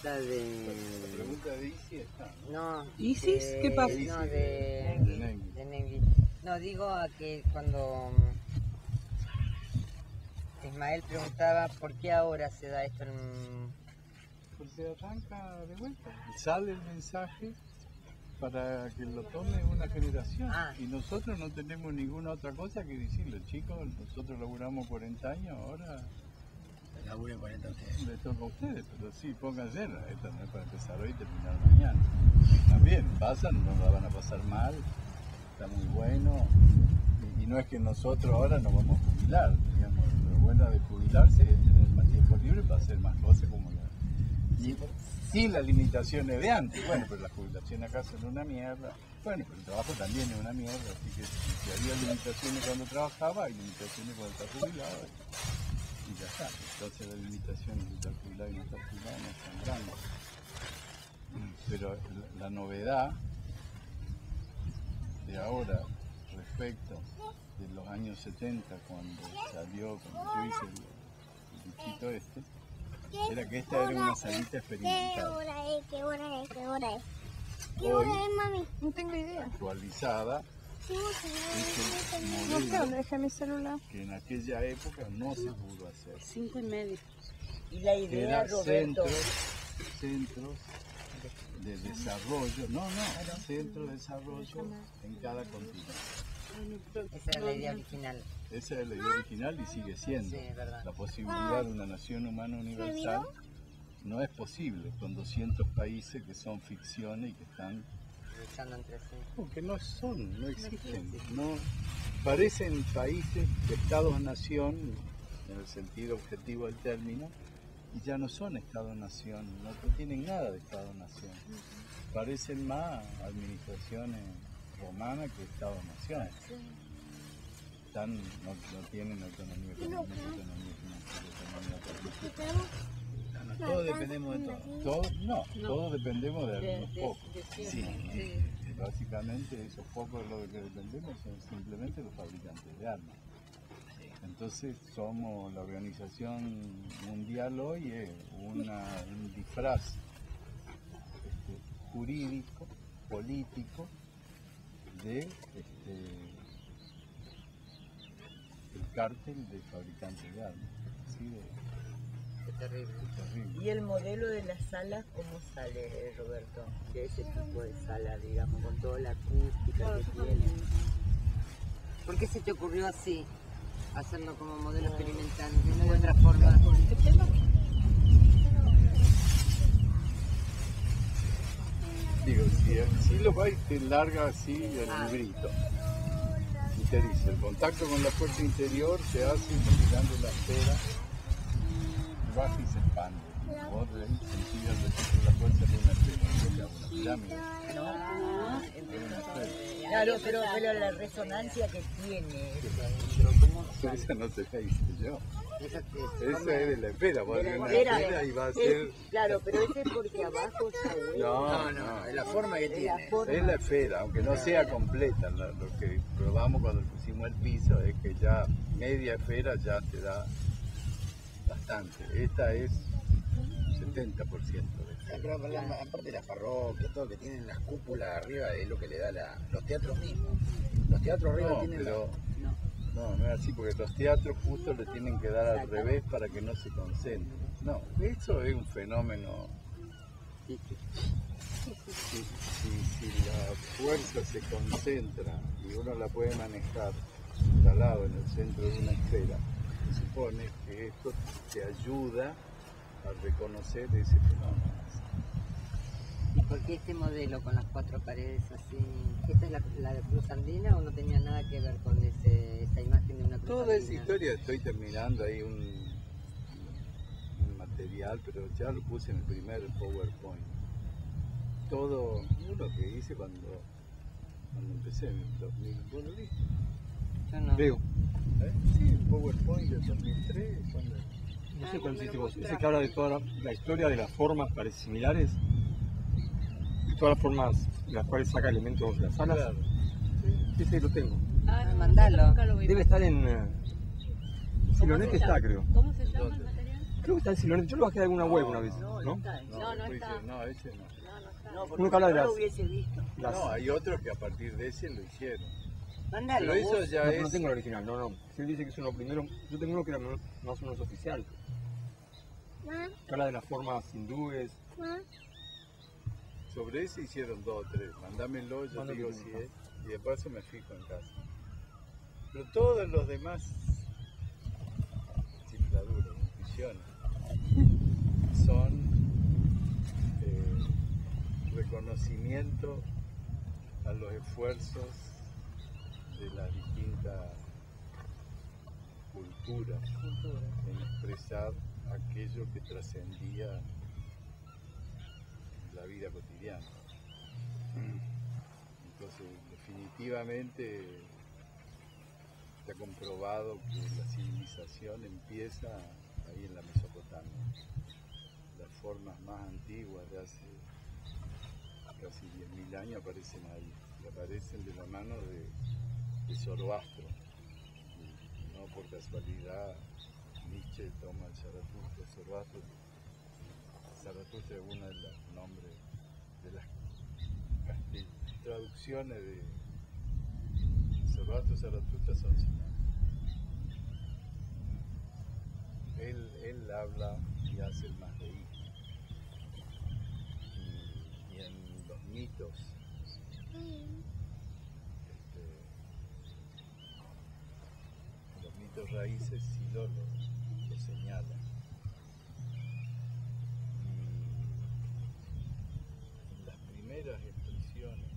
La de... La pregunta de Isi está. No. ¿Isis? ¿Qué pasa? No, de Nengui. de Nengui. No, digo a que cuando Ismael preguntaba por qué ahora se da esto en... Porque arranca de vuelta. Sale el mensaje para que lo tome una generación. Y nosotros no tenemos ninguna otra cosa que decirle, chicos, nosotros laburamos 40 años, ahora Laburen 40 ustedes. les toca a ustedes, pero sí, pónganse, esto no es para empezar hoy y terminar mañana. También pasan, no la van a pasar mal, está muy bueno, y no es que nosotros ahora nos vamos a jubilar, digamos, lo bueno de jubilarse es tener más tiempo libre para hacer más cosas como la... Sin las limitaciones de antes, bueno, pero la jubilación acá son una mierda, bueno, pero el trabajo también es una mierda, así que si había limitaciones cuando trabajaba, hay limitaciones cuando está jubilado, y ya está. Entonces las limitaciones de estar jubilado y no estar jubilado no son grandes. Pero la novedad de ahora respecto de los años 70, cuando yo hice el bichito este, era que esta era una salita experimental. ¿Qué hora es? Hoy, mami? No tengo idea. actualizada, es el No, modelo deja mi celular. que en aquella época no se pudo hacer. 5:30. Y la Que idea, era Roberto... centros de desarrollo, centros de desarrollo en cada continente. Esa era la idea original. Esa es la idea original y sigue siendo. Sí, es verdad. La posibilidad de una nación humana universal no es posible con 200 países que son ficciones y que están... Luchando entre sí. Porque no existen. No, parecen países, estados-nación, en el sentido objetivo del término, y ya no son Estado-nación, no tienen nada de Estado-nación. Parecen más administraciones romanas que Estado-nación. No tienen autonomía económica, autonomía financiera, autonomía política. Todos dependemos de todo. Todos dependemos de algunos pocos. Sí. Básicamente esos pocos de los que dependemos son simplemente los fabricantes de armas. Entonces somos la organización mundial hoy, es un disfraz jurídico, político de el cártel de fabricantes de armas. Así de, Qué terrible. terrible. ¿Y el modelo de las salas cómo sale, Roberto? De ese tipo de sala, digamos, con toda la acústica que tiene. ¿Por qué se te ocurrió así? Hacerlo como modelo experimental, no de otra forma. Digo, si lo vais, te larga así el librito. Y te dice, el contacto con la fuerza interior se hace mirando la esfera, y baja y se expande. Vos sentís el registro de la fuerza de una esfera, una pirámide. Claro, pero la resonancia que tiene. Esa no te la hice yo. Esa es de la esfera, porque una esfera esfera y va a ser... Claro, pero ese es porque abajo está No, es la forma que tiene. es la esfera, aunque no sea completa. Lo que probamos cuando pusimos el piso es que ya media esfera ya te da bastante. Esta es 70% de esfera. Pero aparte de las parroquias, todo que tienen las cúpulas arriba es lo que le da los teatros mismos. Los teatros arriba No, tienen pero no es así, porque los teatros justo le tienen que dar al revés para que no se concentren. No, eso es un fenómeno. Si la fuerza se concentra y uno la puede manejar instalado en el centro de una esfera, se supone que esto te ayuda a reconocer ese fenómeno. ¿Por qué este modelo con las 4 paredes así? ¿Esta es la de cruz andina o no tenía nada que ver con esa imagen de una cruz Toda esa andina? historia, estoy terminando ahí un material, pero ya lo puse en el primer PowerPoint. Todo lo que hice cuando empecé en el 2000. Bueno, listo. Yo no. Veo. Sí, el PowerPoint del 2003. Cuando... No sé cuál hiciste vos. Ese que habla de toda la historia de las formas similares y todas las formas de las cuales saca elementos de las salas. Claro. Ese lo tengo. Ah, no, mandalo. nunca lo vi. Debe estar en Silonete, está creo. ¿Cómo se llama el material? Creo que está en Silonete. Yo lo bajé de alguna web una vez, No, ¿no? está. No, no está. No, ese no. No, no está. No, porque Uno que habla de no lo las- hubiese visto. No, hay otros que a partir de ese lo hicieron. Mándalo. Pero eso vos. ya No, es... no tengo el original, no. Si él dice que es uno primero, yo tengo uno que era más o menos oficial. Que habla de las formas hindúes. Sobre ese hicieron 2 o 3. Mándamelo, yo Mándame digo uno, si ¿no? es. Y de paso me fijo en casa. Pero todos los demás cifraduras, intuiciones, son reconocimiento a los esfuerzos de las distintas culturas en expresar aquello que trascendía la vida cotidiana. Entonces, definitivamente está comprobado que la civilización empieza ahí en la Mesopotamia. Las formas más antiguas de hace casi 10.000 años aparecen ahí, y aparecen de la mano de Zoroastro. Y no por casualidad Nietzsche toma el Zaratustra. Zaratustra es uno de los nombres de las traducciones de Zaratustra son sinónimos. Él habla y hace el Mazdeí. Y en los mitos, los mitos raíces sí lo señalan. Y las primeras expresiones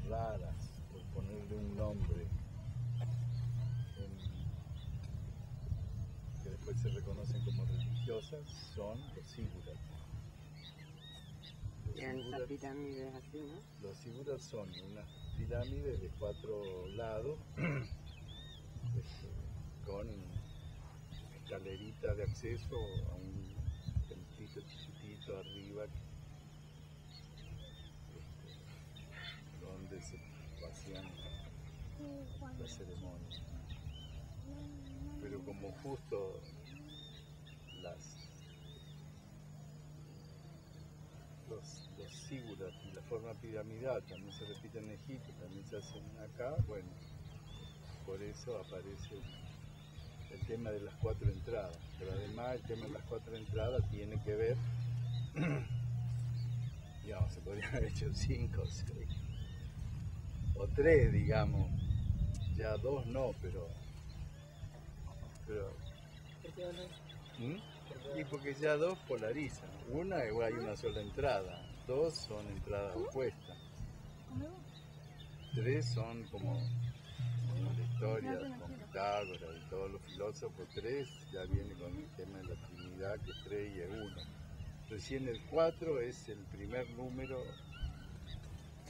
raras, por ponerle un nombre, que después se reconocen como religiosas, son los síguras. Eran esas pirámides así, ¿no? Los síguras son unas pirámides de 4 lados con escalerita de acceso a un templito chiquitito arriba donde se hacían las ceremonias. Pero como justo los síguras y la forma piramidal también se repiten en Egipto, también se hacen acá, bueno, por eso aparece el tema de las 4 entradas. Pero además el tema de las 4 entradas tiene que ver, digamos, se podrían haber hecho 5 o 6, o 3, digamos, ya 2 no, pero ¿Mm? Y porque ya 2 polarizan. Una hay una sola entrada, 2 son entradas opuestas, 3 son como la historia con Pitágoras y todos los filósofos. 3 ya viene con el tema de la Trinidad, que es 3 y es 1. Recién el 4 es el primer número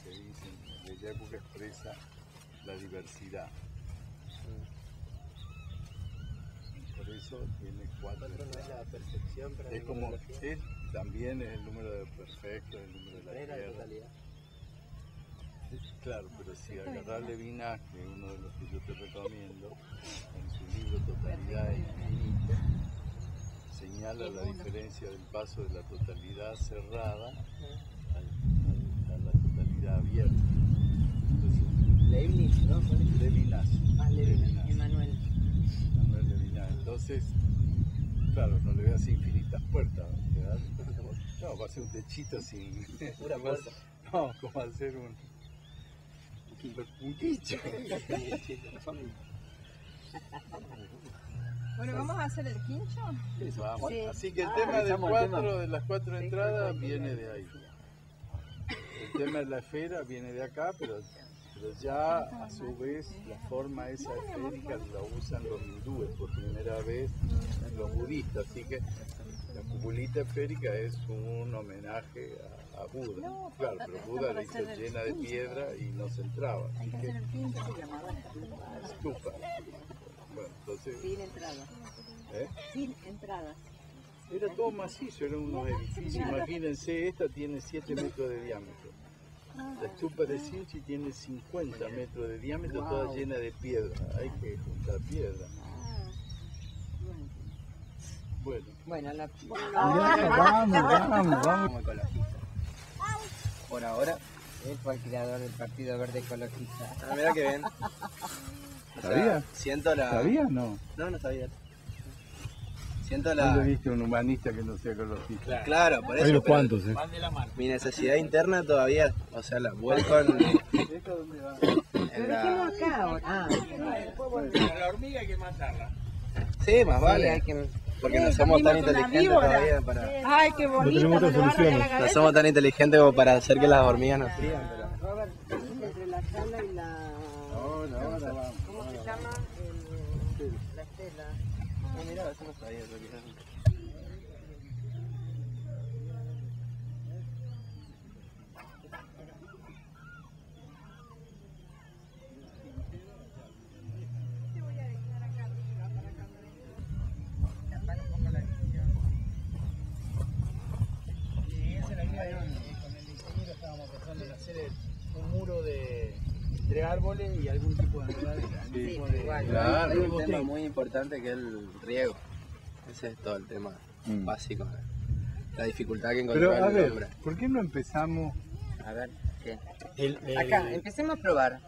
que dicen de la época expresa la diversidad. Por eso tiene 4 entradas. La perfección para Es como, también es el número perfecto, el número de la Tierra. totalidad. Claro, pero si agarrar Levinas, que es uno de los que yo te recomiendo, en su libro Totalidad e Infinito, señala la diferencia del paso de la totalidad cerrada a la totalidad abierta. Entonces, Leibniz, ¿no? Levinas. Levinas. Emanuel. Manuel Levinas. Entonces, claro, no le veas infinitas puertas, ¿verdad? No, va a ser un techito sin... Pura puerta. No, como hacer un quicho. Bueno, ¿vamos a hacer el quincho? Eso, vamos. Sí. Así que el tema de las cuatro entradas viene de ahí. El tema de la esfera viene de acá, pero ya a su vez la forma esa esférica la usan los hindúes por primera vez, los budistas, así que la cupulita esférica es un homenaje a Buda. Claro, pero Buda la hizo llena de piedra y no se entraba. Así que estupa. Bueno, entonces, Sin entradas. ¿eh? Sin entradas. Era todo macizo, eran unos edificios. Imagínense, esta tiene 7 metros de diámetro. La estupa de Sinchi tiene 50 metros de diámetro, toda llena de piedra. Hay que juntar piedra. Bueno. Bueno, la... Como ecologista. Por ahora. Él fue el creador del Partido Verde Ecologista. Ah, mira que bien. O sea, ¿Sabía? siento la... ¿Sabías? No. No sabía. Siento ¿Dónde la... viste un humanista que no sea ecologista? Claro, por eso. Hay unos pero cuantos, Van de la mano. mi necesidad interna todavía, o sea, la vuelco en ¿Esto dónde va? la... acá ahora. Ah, La hormiga hay que matarla. Sí, más sí, vale. hay que... Porque no somos tan inteligentes todavía para... Ay, qué bonito. tenemos otras soluciones. No somos tan inteligentes como para hacer que las hormigas nos sigan, pero... Robert, entre la sala y la... Ahora vamos. ¿Cómo se llama? La estela. No, mira, eso no sabía. Un muro entre árboles y algún tipo de animal. Sí, Claro, hay un tema muy importante que es el riego. Ese es todo el tema básico. La dificultad que Pero encontró a el ver, hombre. ¿por qué no empezamos? A ver, ¿qué? El- Acá, empecemos a probar.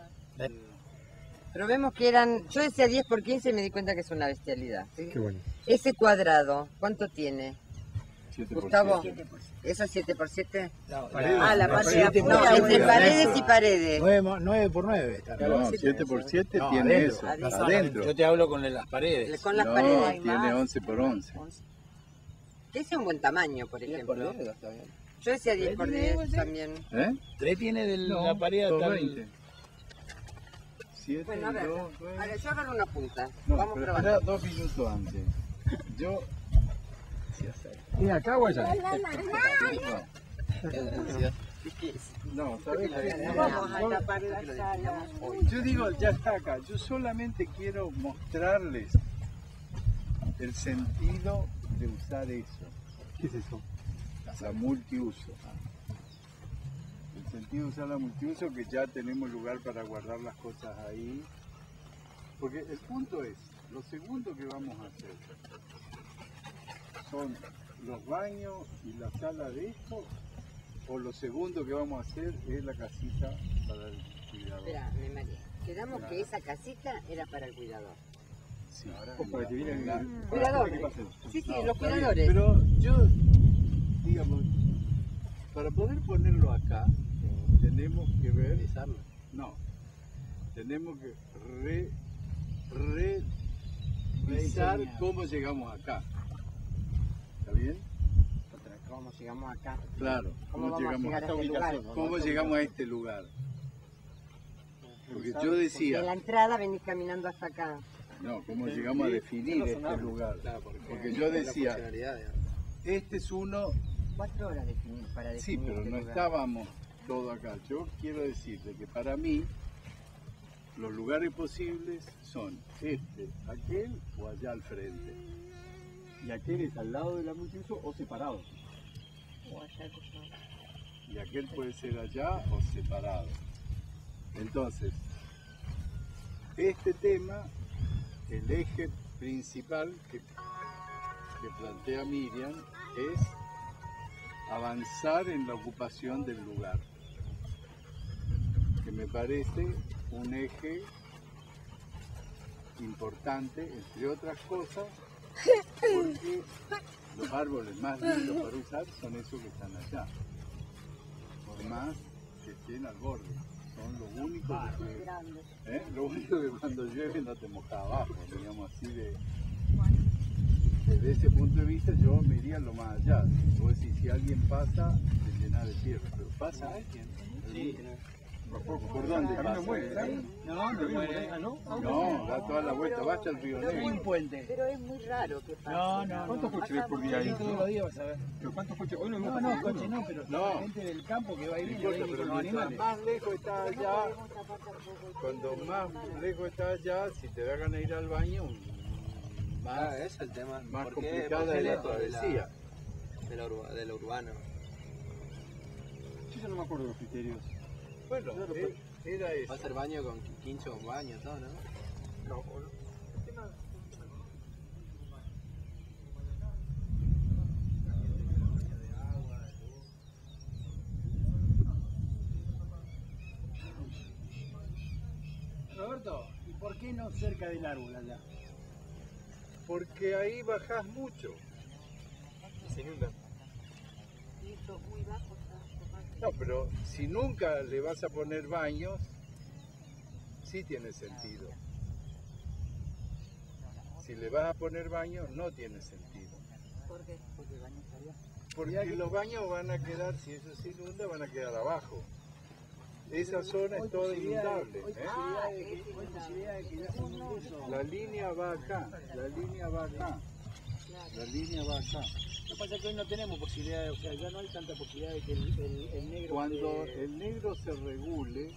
Probemos que eran... Yo decía 10 por 15 y me di cuenta que es una bestialidad. Qué bueno. Ese cuadrado, ¿cuánto tiene? 7 por Gustavo, 7. ¿eso es 7 por 7? Ah, la pared. pared. No, entre paredes y paredes. 9 por 9. No, 7 por 7 No, tiene adentro. eso. Adentro. Adentro. Yo te hablo con las paredes. Con las No, paredes. tiene 11 por 11. Ese es un buen tamaño, por ejemplo. Está bien. Yo decía 10 por 10 también. ¿Eh? 3 tiene de No, la pared hasta el... 20. 7 Bueno, a ver, 2, a ver, yo agarro una punta. No, Vamos pero probando. espera 2 minutos antes. Yo... ¿Y acá o allá? No, ¿sabes qué? No vamos a tapar la sala. Yo digo, ya está acá. Yo solamente quiero mostrarles el sentido de usar eso. ¿Qué es eso? La multiuso. El sentido de usar la multiuso, que ya tenemos lugar para guardar las cosas ahí. Porque el punto es, lo segundo que vamos a hacer son los baños y la sala de esto, o lo segundo que vamos a hacer es la casita para el cuidador. Espera, me mareé. Quedamos que esa casita era para el cuidador. Sí, Para que vienen... Cuidador. ¿Qué pasa? Sí, sí, No, los está bien, cuidadores. pero yo, digamos, para poder ponerlo acá, tenemos que ver... No, tenemos que revisar cómo llegamos acá. ¿Está bien? ¿Cómo llegamos acá? Claro. ¿Cómo vamos a llegamos llegar a esta este lugar? ubicación? ¿Cómo llegamos a este lugar? Porque yo De decía... la entrada venís caminando hasta acá. No, ¿cómo llegamos a definir este lugar? Porque yo decía, este es uno... 4 horas para definir. Sí, pero este no lugar. estábamos todo acá. Yo quiero decirte que para mí los lugares posibles son este, aquel o allá al frente. ¿Y aquel es al lado de la multiuso o separado? O allá, Y aquel puede ser allá o separado. Entonces, este tema, el eje principal que plantea Miriam es avanzar en la ocupación del lugar, que me parece un eje importante, entre otras cosas, porque los árboles más lindos para usar son esos que están allá, por más que estén al borde, son lo único que, lo único que cuando llueve no te moja abajo, digamos así de... desde ese punto de vista yo me iría lo más allá. Vos decís, si alguien pasa, te llena de tierra. Pero ¿pasa alguien? Sí. ¿Por dónde pasa? No, no muere. No, da toda la vuelta, va hasta el Río Pero hay un Negro. puente. Pero es muy raro que pase. No. ¿Cuántos coches ves por día ahí? Todos los días vas a ver. ¿Pero cuántos coches? Hoy no No, vemos coche no, pero No. la gente del campo que va a No ir importa, con pero los mientras animales. más lejos estás allá, cuando más lejos estás allá, si te da ganas de ir al baño, más, Ese es el tema. más ¿Por qué? complicada ¿Por qué es la lejos de travesía. de lo urbano? Yo no me acuerdo de los criterios. Bueno, era Va a eso. ser baño con quincho con baño, todo, ¿no? No, Roberto, ¿y por qué no cerca del árbol allá? Porque ahí bajás mucho. se inunda. No, pero si nunca le vas a poner baños, sí tiene sentido. Si le vas a poner baños, no tiene sentido. ¿Por qué? Porque el baño estaría. Porque los baños van a quedar, si eso se inunda, van a quedar abajo. Esa zona es toda inundable. ¿eh? Hay posibilidad de que ya se inunde eso. La línea va acá, la línea va acá, la línea va acá. Lo que pasa es que hoy no tenemos posibilidad, o sea, ya no hay tanta posibilidad de que el negro... Cuando el negro se regule,